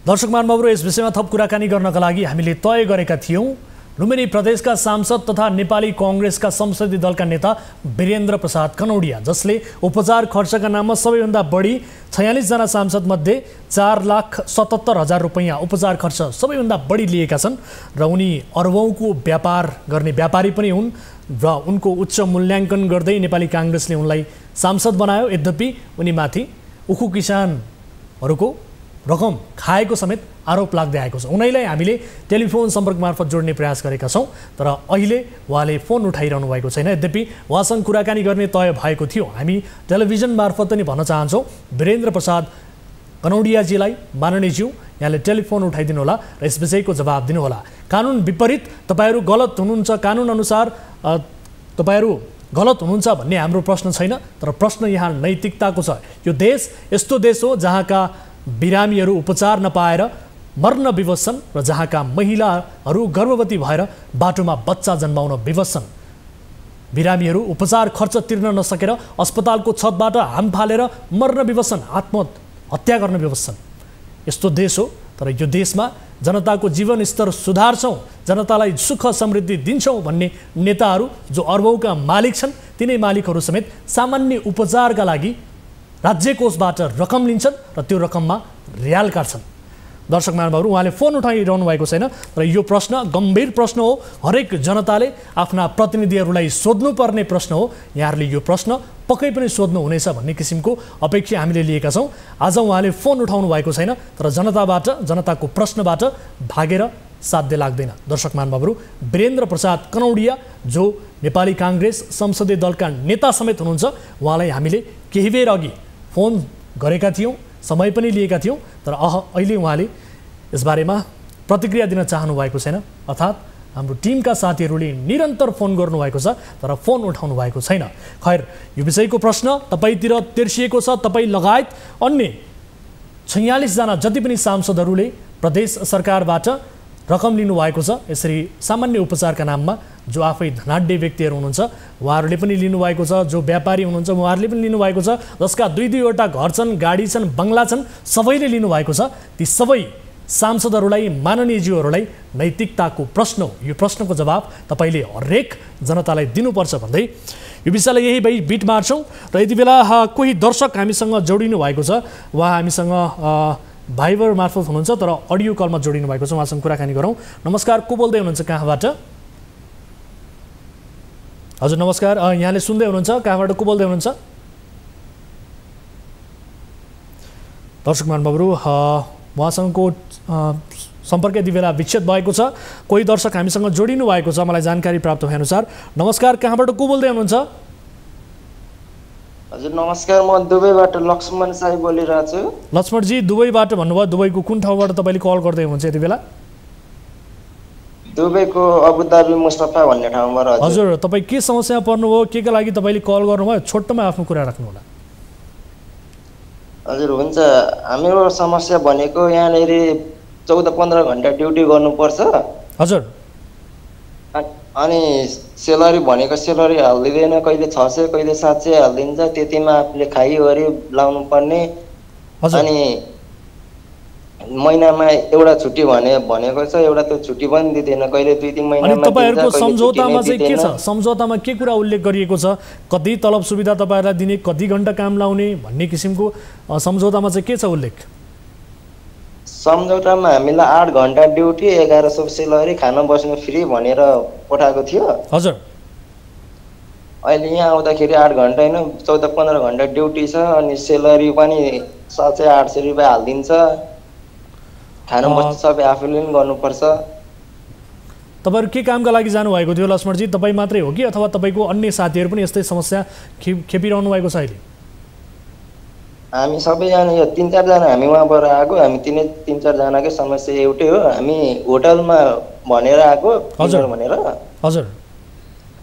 दर्शक महानुभावहरु, यस विषयमा थप कुराकानी गर्नका लागि हामीले तय गरेका थियौं लुम्बिनी प्रदेशका सांसद तथा नेपाली कांग्रेसका संसदीय दलका नेता वीरेन्द्र प्रसाद कनौडिया, जसले उपचार खर्चका नाममा सबैभन्दा बढी 46 जना सांसद मध्ये 4,77,000 रुपैयाँ उपचार खर्च सबैभन्दा बढी लिएका छन् र उनी अरबौंको व्यापार गर्ने व्यापारी पनि हुन् र उनको उच्च मूल्याङ्कन गर्दै नेपाली कांग्रेसले उनलाई सांसद बनायो। यद्यपि उनीमाथि उखु किसानहरूको रकम खाएको समेत आरोप लाग्दै आएको छ। उनैलाई हामीले टेलिफोन सम्पर्क मार्फत जोड्ने प्रयास गरेका छौं, तर अहिले उहाँले फोन उठाइरहनु भएको छैन। यद्यपि उहाँसँग कुराकानी गर्ने तय भएको थियो। हामी टेलिभिजन मार्फत पनि भन्न चाहन्छौं वीरेन्द्र प्रसाद कनौडियाजीलाई, माननीयज्यू यहाँले टेलिफोन उठाइदिनु होला र यस विषयको जवाब दिनुहोला। कानुन विपरीत तपाईहरु गलत हुनुहुन्छ, कानुन अनुसार तपाईहरु गलत हुनुहुन्छ भन्ने हाम्रो प्रश्न छैन, तर प्रश्न यहाँ नैतिकताको छ। यो देश यस्तो देश हो जहाँका बिरामीहरू उपचार नपाएर मर्न विवश छन् र जहाँका महिलाहरू गर्भवती भएर बाटोमा बच्चा जन्माउन विवश छन्। बिरामीहरू उपचार खर्च तिर्न नसकेर अस्पतालको छतबाट हाम फालेर मर्न विवश छन्, आत्महत्या गर्न विवश छन्। यस्तो देश हो, तर यो देशमा जनताको जीवन स्तर सुधार्छौं, जनतालाई सुख समृद्धि दिन्छौं भन्ने नेताहरू जो अर्बौंका मालिक छन्, तिनै मालिकहरू समेत सामान्य उपचारका लागि राज्य कोषबाट रकम लिन्छन् र त्यो रकममा रियाल काट्छन्। दर्शक महानुभावहरु, उहाँले फोन उठाइरहनु भएको छैन, तर यो प्रश्न गम्भीर प्रश्न हो। हरेक जनताले आफ्ना प्रतिनिधिहरूलाई सोध्नुपर्ने प्रश्न हो। यहाँहरूले यो प्रश्न पक्कै पनि सोध्नु हुनेछ भन्ने किसिमको अपेक्षा हामीले लिएका छौं। आज उहाँले फोन उठाउनु भएको छैन, तर जनताको प्रश्नबाट भागेर साध्य लाग्दैन। दर्शक महानुभावहरू, वीरेन्द्र प्रसाद कनौडिया जो नेपाली काङ्ग्रेस संसदीय दलका नेता समेत हुनुहुन्छ, उहाँलाई हामीले केही बेर अघि फोन गरेका थियौँ, समय पनि लिएका थियौँ, तर अहिले उहाँले यसबारेमा प्रतिक्रिया दिन चाहनु भएको छैन। अर्थात् हाम्रो टिमका साथीहरूले निरन्तर फोन गर्नुभएको छ तर फोन उठाउनु भएको छैन। खैर, यो विषयको प्रश्न तपाईँतिर तेर्सिएको छ। तपाईँ लगायत अन्य 46 जना जति पनि सांसदहरूले प्रदेश सरकारबाट रकम लिनुभएको छ, यसरी सामान्य उपचारका नाममा। जो आफै धनाढ्य व्यक्तिहरू हुनुहुन्छ उहाँहरूले पनि लिनुभएको छ, जो व्यापारी हुनुहुन्छ उहाँहरूले पनि लिनुभएको छ, जसका 2-2वटा घर छन्, गाडी छन्, बङ्गला छन्, सबैले लिनुभएको छ। ती सबै सांसदहरूलाई, माननीयज्यूहरूलाई नैतिकताको प्रश्न हो। यो प्रश्नको जवाब तपाईँले हरेक जनतालाई दिनुपर्छ भन्दै यो विषयलाई यही बिट मार्छौँ। र यति बेला कोही दर्शक हामीसँग जोडिनु भएको छ। उहाँ हामीसँग भाइबर मार्फत हुनुहुन्छ तर अडियो कलमा जोडिनु भएको छ। उहाँसँग कुराकानी गरौँ। नमस्कार, को बोल्दै हुनुहुन्छ, कहाँबाट? हजुर नमस्कार, यहाँले सुन्दै हुनुहुन्छ, कहाँबाट को बोल्दै हुनुहुन्छ? दर्शक महानुभावहरू, उहाँसँगको सम्पर्क यति बेला विच्छेद भएको छ। कोही दर्शक हामीसँग जोडिनु भएको छ मलाई जानकारी प्राप्त भएअनुसार। नमस्कार, कहाँबाट को बोल्दै हुनुहुन्छ? हजुर नमस्कार, म दुबईबाट लक्ष्मण साई बोलिरहेको छु। लक्ष्मणजी, दुबईबाट भन्नुभयो, दुबईको कुन ठाउँबाट तपाईँले कल गर्दै हुनुहुन्छ यति बेला? दुबईको अबुधाबी मुस्तफा भन्ने ठाउँबाट। हजुर, तपाईँ के समस्यामा पर्नुभयो, के का लागि तपाईँले कल गर्नुभयो? छोटोमा आफ्नो कुरा राख्नुहोला। हजुर हुन्छ, हाम्रो समस्या भनेको यहाँनिर 14-15 घन्टा ड्युटी गर्नुपर्छ। हजुर। अनि सेलरी भनेको सेलरी हालिदिँदैन, कहिले 600 कहिले 700 हालिदिन्छ, त्यतिमा आफूले खाइवरी लाउनु पर्ने। अनि महिनामा एउटा छुट्टी भनेको छ, एउटा त्यो छुट्टी पनि दिँदैन, कहिले 2-3 महिनामा। तपाईहरुको सम्झौतामा चाहिँ के छ? सम्झौतामा के कुरा उल्लेख गरिएको छ? कति तलब सुविधा तपाईहरुलाई दिने, कति घण्टा काम लाउने भन्ने किसिमको सम्झौतामा चाहिँ के छ उल्लेख? सम्झौतामा हामीलाई 8 घण्टा ड्युटी, 1100 सेलरी, खाना बस्नु फ्री भनेर पठाएको थियो। हजुर। अहिले यहाँ आउँदाखेरि 8 घण्टा होइन 14-15 घण्टा ड्युटी छ, अनि सेलरी पनि 700-800 रुपियाँ हालिदिन्छ, खाना बस्नु सबै आफूले पनि गर्नुपर्छ। तपाईहरु के कामका लागि जानुभएको थियो लक्ष्मणजी? तपाईँ मात्रै हो कि अथवा तपाईँको अन्य साथीहरू पनि यस्तै समस्या खेपिरहनु भएको छ अहिले? हामी सबैजना यो 3-4 जना हामी उहाँबाट आएको, हामी 3-4 जनाकै समस्या एउटै हो। हामी होटलमा भनेर आएको भनेर। हजुर।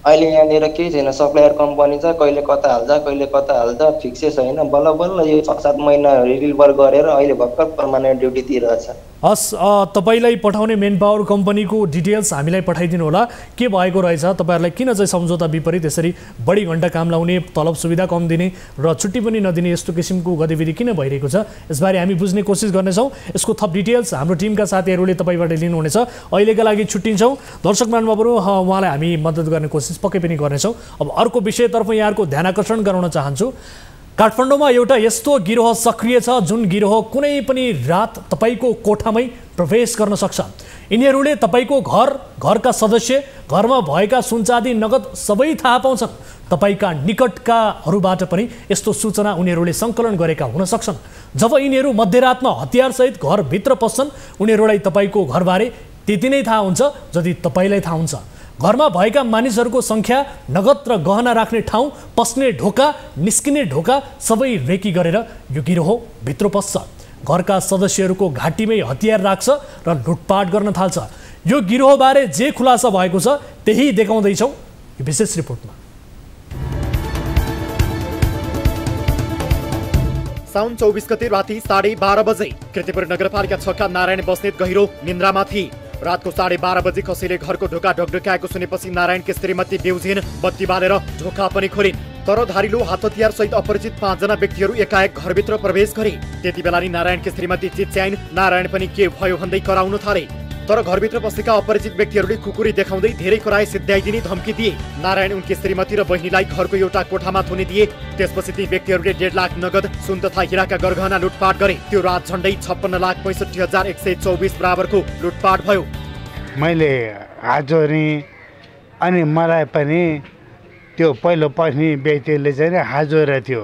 अहिले यहाँनिर केही छैन, सप्लायर कम्पनी छ, कहिले कता हाल्छ कहिले कता हाल्छ, फिक्सै छैन। बल्ल बल्ल यो 6-7 महिना रिलिभर गरेर अहिले भर्खर पर्मानेन्ट ड्युटी दिइरहेछ। हस्, तपाईलाई पठाउने मेन पावर कम्पनीको डिटेल्स हामीलाई पठाइदिनु होला। के भएको रहेछ, तपाईहरुलाई किन चाहिँ सम्झौता विपरीत यसरी बढी घण्टा काम लाउने, तलब सुविधा कम दिने र छुट्टी पनि नदिने यस्तो किसिमको गतिविधि किन भइरहेको छ, यसबारे हामी बुझ्ने कोसिस गर्नेछौँ। यसको थप डिटेल्स हाम्रो टिमका साथीहरूले तपाईबाट लिनुहुनेछ। अहिलेका लागि छुट्टिन्छौँ। दर्शक महानुभावहरू, उहाँलाई हामी मद्दत गर्ने कोसिस पक्कै पनि गर्नेछौँ। अब अर्को विषयतर्फ यहाँहरूको ध्यान आकर्षण गराउन चाहन्छु। काठमाडौँमा एउटा यस्तो गिरोह सक्रिय छ जुन गिरोह कुनै पनि रात तपाईको कोठामै प्रवेश गर्न सक्छ। यिनीहरूले तपाईको घरका सदस्य, घरमा भएका सुनचाँदी, नगद सबै थाहा पाउँछन्। तपाईका निकटकाहरूबाट पनि यस्तो सूचना उनीहरूले सङ्कलन गरेका हुन सक्छन्। जब यिनीहरू मध्यरातमा हतियारसहित घरभित्र पस्छन्, उनीहरूलाई तपाईको घरबारे त्यति नै थाहा हुन्छ जति तपाईँलाई थाहा हुन्छ। घरमा भएका मानिसहरूको सङ्ख्या, नगद र गहना राख्ने ठाउँ, पस्ने ढोका, निस्किने ढोका सबै रेकी गरेर यो गिरोह भित्र पस्छ। घरका सदस्यहरूको घाँटीमै हतियार राख्छ र लुटपाट गर्न थाल्छ। यो गिरोहबारे जे खुलासा भएको छ त्यही देखाउँदैछौँ यो विशेष रिपोर्टमा। साउन 24 गते राति 12:30 बजे कृतिपुर नगरपालिका 6 का नारायण बस्नेत गहिरो निन्द्रामा थिए। रातको 12:30 बजे कसैले घरको ढोका ढकढकाएको सुनेपछि नारायणकी श्रीमती बेउजिन बत्ती बालेर ढोका पनि खोलिन्। तर धारिलो हात हतियार सहित अपरिचित 5 जना व्यक्तिहरू एकाएक घरभित्र प्रवेश गरे। त्यति बेला नि नारायणकी श्रीमती चिच्याइन्। नारायण पनि के भयो भन्दै कराउन थाले। तर घरभित्र पसेका अपरिचित व्यक्तिहरूले खुकुरी देखाउँदै धेरै कराए सिद्ध्याइदिने धम्की दिए। नारायण उनकी श्रीमती र बहिनीलाई घरको एउटा कोठामा थुनी दिए। त्यसपछि ती व्यक्तिहरूले 1.5 लाख नगद, सुन तथा हिराका गरगहना लुटपाट गरे। त्यो रात झण्डै 56,65,124 बराबरको लुटपाट भयो। मैले हाजोरी अनि मलाई पनि त्यो पहिलो पत्नी व्यक्तिले चाहिँ हाजोरा थियो,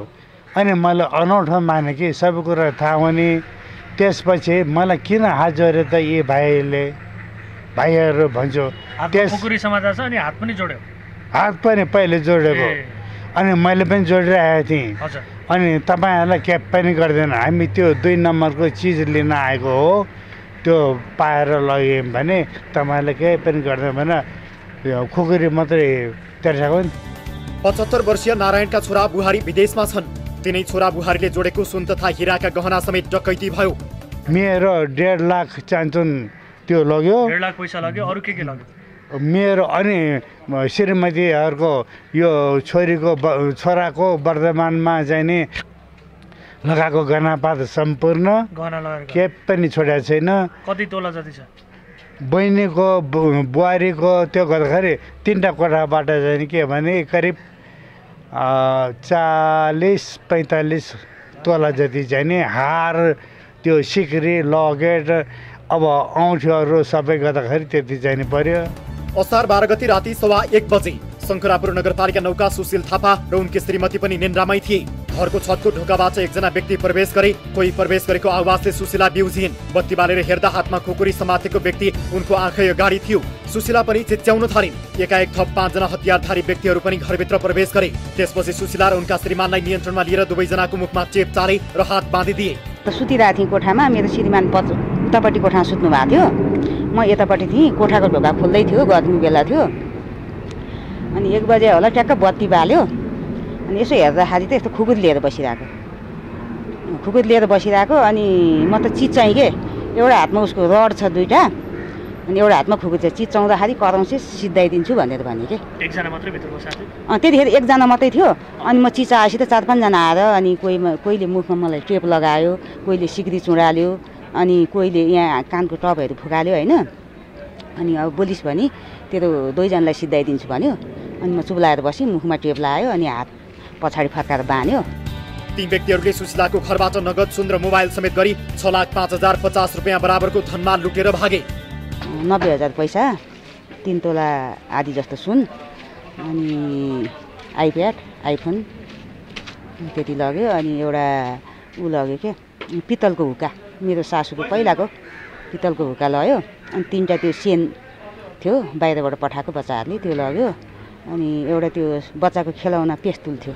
अनि मलाई अनौठो माने कि सबै कुरा थाहा हुने। त्यसपछि मलाई किन हाजोरे त यी भाइले भाइहरू भन्छु खुकुरी समाचार छ अनि हात पनि जोड्यो हात पनि पहिले जोडेको अनि मैले पनि जोडिरहेको थिएँ अनि तपाईँहरूलाई क्याप पनि गर्दैन हामी त्यो 2 नम्बरको चिज लिन आएको हो त्यो पाएर लग्यौँ भने तपाईँहरूले केही पनि गर्दैन भने खुकुरी मात्रै तेर्साको नि 75 वर्षीय नारायणका छोरा बुहारी विदेशमा छन् तिनै छोरा बुहारीले जोडेको सुन तथा हिराका गहना समेत डकैती भयो मेरो 1.5 लाख चान्चुन त्यो लग्यो 1.5 लाख पैसा लग्यो अरू के लग्यो मेरो अनि श्रीमतीहरूको यो छोराको वर्धमानमा चाहिँ नि लगाएको गहनापात सम्पूर्ण गहना लगाएर के पनि छोडेको छैन कति तोला जति छ बहिनीको बुहारीको त्यो गर्दाखेरि 3टा कोठाबाट चाहिँ के भने करिब 40-45 तोला जति चाहिँ नि हार त्यो सिक्री लकेट अब औँठीहरू सबै गर्दाखेरि त्यति चाहिँ पर्यो असार 12 गते राति 1:15 बजे शङ्करापुर नगरपालिका 9 का सुशील थापा र उनकी श्रीमती पनि निन्द्रामै थिए घरको छतको ढोकाबाट एकजना व्यक्ति प्रवेश गरे कोही प्रवेश गरेको आवाजले सुशीला बिउजिन् बत्ती बालेर हेर्दा हातमा खुकुरी समातेको व्यक्ति उनको आँखै अगाडि थियो सुशीला पनि चिच्याउन थालिन् एकाएक थप 5 जना हतियारधारी व्यक्तिहरू पनि घरभित्र प्रवेश गरे त्यसपछि सुशीला र उनका श्रीमानलाई नियन्त्रणमा लिएर दुवैजनाको मुखमा चेप चाले र हात बाँधिदिए सुतिरहेको थिएँ कोठामा मेरो श्रीमान उतापट्टि कोठामा सुत्नु भएको थियो म यतापट्टि थिएँ कोठाको ढोका खोल्दै थियो गर्मी बेला थियो अनि 1 बजे होला ट्याक्क बत्ती बाल्यो अनि यसो हेर्दाखेरि त यस्तो खुकुरी लिएर बसिरहेको अनि म त चिच्चाएँ के एउटा हातमा उसको रड छ 2टा अनि एउटा हातमा खुकुरी छ चिच्चाउँदाखेरि कराउँछ सिधाइदिन्छु भनेर भने के एकजना मात्रै भित्र बसेको थियो त्यतिखेर एकजना मात्रै थियो अनि म चिच्चाएपछि त 4-5 जना आएर अनि कोहीले मुखमा मलाई टेप लगायो कोहीले सिक्री चुडाल्यो अनि कोहीले यहाँ कानको टपहरू फुकाल्यो होइन अनि अब बोलिस् भने तेरो 2 जनालाई सिधाइदिन्छु भन्यो अनि म चुप्लाएर बसेँ मुखमा टेप लगायो अनि हात पछाडि फर्काएर बान्यो तीन व्यक्तिहरूले सुशीलाको घरबाट नगद सुन र मोबाइल समेत गरी 6,05,050 रुपियाँ बराबरको धनमाल लुटेर भागे 90,000 पैसा 3 तोला आदि जस्तो सुन अनि आइप्याड आइफोन त्यति लग्यो अनि एउटा ऊ लग्यो के पित्तलको हुक्का मेरो सासूको पहिलाको पित्तलको हुक्का लग्यो अनि 3टा त्यो सेन थियो बाहिरबाट पठाएको बच्चाहरूले त्यो लग्यो अनि एउटा त्यो बच्चाको खेलौना पेस्तुल थियो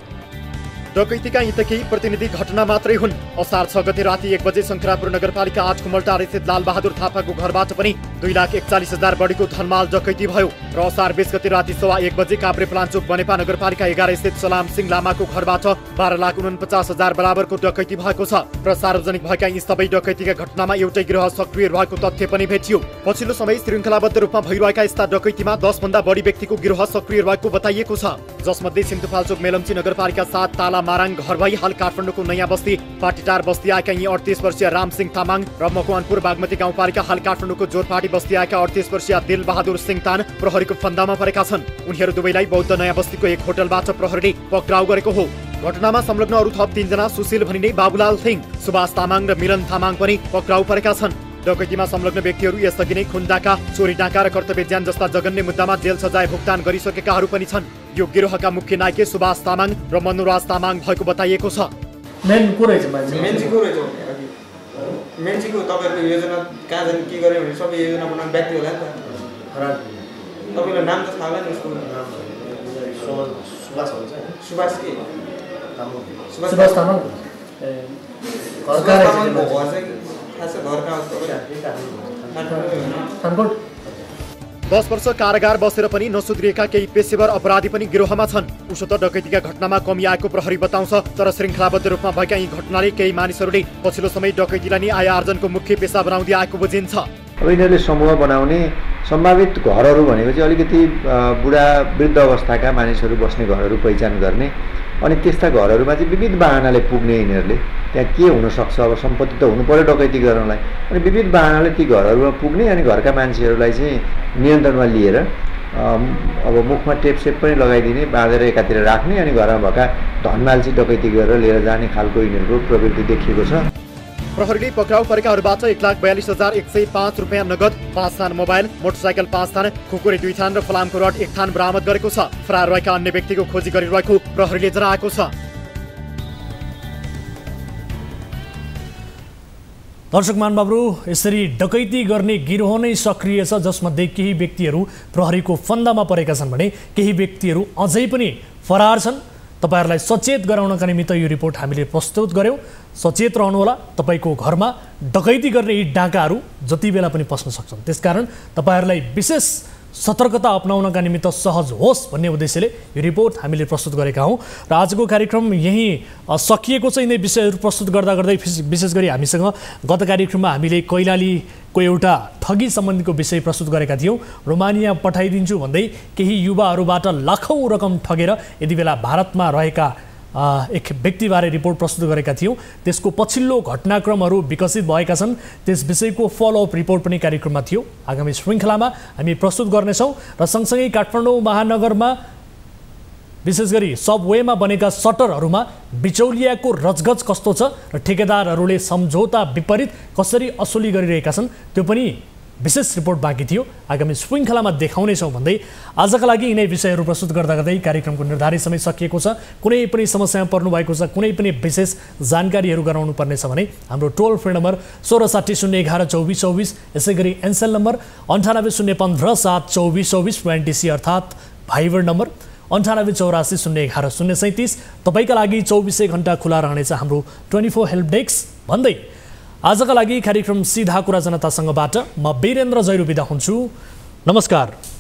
डकैतीका यी त केही प्रतिनिधि घटना मात्रै हुन् असार 6 गते राति 1 बजे शङ्करापुर नगरपालिका 8 कुमलटार स्थित लालबहादुर थापाको घरबाट पनि 2,41,000 बढीको धनमाल डकैती भयो र असार 20 गते राति 1:15 बजे काभ्रे प्लान्चोक बनेपा नगरपालिका 11 स्थित सलाम सिंह लामाको घरबाट 12,49,000 बराबरको डकैती भएको छ र सार्वजनिक भएका यी सबै डकैतीका घटनामा एउटै गिरोह सक्रिय रहेको तथ्य पनि भेटियो पछिल्लो समय श्रृङ्खलाबद्ध रूपमा भइरहेका यस्ता डकैतीमा 10 भन्दा बढी व्यक्तिको गिरोह सक्रिय रहेको बताइएको छ जसमध्ये सिन्धुपाल्चोक मेलम्ची नगरपालिका 7 ताला माराङ घर भई हाल काठमाडौँको नयाँ बस्ती पाटीटार बस्ती आएका यी 38 वर्षीय रामसिंह तामाङ र मकवानपुर बागमती गाउँपालिका हाल काठमाडौँको जोरपाटी बस्ती आएका 38 वर्षीय दिलबहादुर सिंह तान प्रहरीको फन्दामा परेका छन् उनीहरू दुवैलाई बौद्ध नयाँ बस्तीको एक होटलबाट प्रहरीले पक्राउ गरेको हो घटनामा संलग्न अरू थप 3 जना सुशील भनिने बाबुलाल थिङ सुभाष तामाङ र मिलन तामाङ पनि पक्राउ परेका छन् डकैतीमा संलग्न व्यक्तिहरू यसअघि नै खुनडाका चोरी डाका र कर्तव्यज्ञान जस्ता जघन्य मुद्दामा जेल सजाय भुक्तान गरिसकेकाहरू पनि छन् यो गिरोहका मुख्य नायक सुभाष तामाङ र मनुराज तामाङ भएको बताइएको छ मेनको तपाईहरुको योजना कहाँ जाने के गर्ने भने सबै योजना बनाउने व्यक्ति होला नि त तपाईको नाम त थाहा होला नि उसको नाम सुभाष हुन्छ सुभाष के सुभाष तामाङ घर 10 वर्ष कारागार बसेर पनि नसुध्रिएका केही पेशेवर अपराधी पनि गिरोहमा छन् उसो त डकैतीका घटनामा कमी आएको प्रहरी बताउँछ तर श्रृङ्खलाबद्ध रूपमा भएका यी घटनाले केही मानिसहरूले पछिल्लो समय डकैतीलाई नै आय आर्जनको मुख्य पेशा बनाउँदै आएको बुझिन्छ अब यिनीहरूले समूह बनाउने सम्भावित घरहरू भनेको चाहिँ अलिकति बुढा वृद्ध अवस्थाका मानिसहरू बस्ने घरहरू पहिचान गर्ने अनि त्यस्ता घरहरूमा चाहिँ विविध बाहनाले पुग्ने यिनीहरूले त्यहाँ के हुनसक्छ अब सम्पत्ति त हुनु पर्यो डकैती गर्नलाई अनि विविध बाहनाले ती घरहरूमा पुग्ने अनि घरका मान्छेहरूलाई चाहिँ नियन्त्रणमा लिएर अब मुखमा टेपसेप पनि लगाइदिने बाँधेर एकातिर राख्ने अनि घरमा भएका धनमाल चाहिँ डकैती गरेर लिएर जाने खालको यिनीहरूको प्रवृत्ति देखिएको छ प्रहरीले पक्राउ परेकाहरूबाट 1,42,105 रुपियाँ नगद 5 थान मोबाइल मोटरसाइकल 5 थान खुकुरी 2 थान र फलामको रड 1 थान बरामद गरेको छ फरार रहेका अन्य व्यक्तिको खोजी गरिरहेको प्रहरीले जनाएको छ दर्शक महानुभावहरू, यसरी डकैती गर्ने गिरोह नै सक्रिय छ, जसमध्ये केही व्यक्तिहरू प्रहरीको फन्दामा परेका छन् भने केही व्यक्तिहरू अझै पनि फरार छन्। तपाईहरूलाई सचेत गराउनका निमित्त यो रिपोर्ट हामीले प्रस्तुत गर्यौँ। सचेत रहनुहोला, तपाईँको घरमा डकैती गर्ने यी डाकाहरू जति बेला पनि पस्न सक्छन्। त्यसकारण तपाईँहरूलाई विशेष सतर्कता अपनाउनका निमित्त सहज होस् भन्ने उद्देश्यले यो रिपोर्ट हामीले प्रस्तुत गरेका हौँ। र आजको कार्यक्रम यहीँ सकिएको छ। यिनै विषयहरू प्रस्तुत गर्दा गर्दै विशेष गरी हामीसँग गत कार्यक्रममा हामीले कैलालीको एउटा ठगी सम्बन्धीको विषय प्रस्तुत गरेका थियौँ। रोमानिया पठाइदिन्छु भन्दै केही युवाहरूबाट लाखौँ रकम ठगेर यति बेला भारतमा रहेका एक व्यक्तिबारे रिपोर्ट प्रस्तुत गरेका थियौँ। त्यसको पछिल्लो घटनाक्रमहरू विकसित भएका छन्। त्यस विषयको फलोअप रिपोर्ट पनि कार्यक्रममा थियो। आगामी श्रृङ्खलामा हामी प्रस्तुत गर्नेछौँ। र सँगसँगै काठमाडौँ महानगरमा विशेष गरी सबवेमा बनेका सटरहरूमा बिचौलियाको रजगज कस्तो छ र ठेकेदारहरूले सम्झौता विपरीत कसरी असुली गरिरहेका छन्, त्यो पनि विशेष रिपोर्ट बाँकी थियो। आगामी श्रृङ्खलामा देखाउनेछौँ भन्दै आजका लागि यिनै विषयहरू प्रस्तुत गर्दा गर्दै कार्यक्रमको निर्धारित समय सकिएको छ। कुनै पनि समस्यामा पर्नु भएको छ, कुनै पनि विशेष जानकारीहरू गराउनु पर्नेछ भने हाम्रो टोल फ्री नम्बर 1660 011 2424, यसै गरी एनसेल नम्बर 98 015 7 2424 र एनटिसी अर्थात् भाइबर नम्बर 98 84 011 037। तपाईँका लागि 24 घण्टा खुला रहनेछ हाम्रो 24 हेल्प डेस्क भन्दै आजका लागि कार्यक्रम सिधा कुरा जनतासँगबाट म वीरेन्द्र जैरू बिदा हुन्छु। नमस्कार।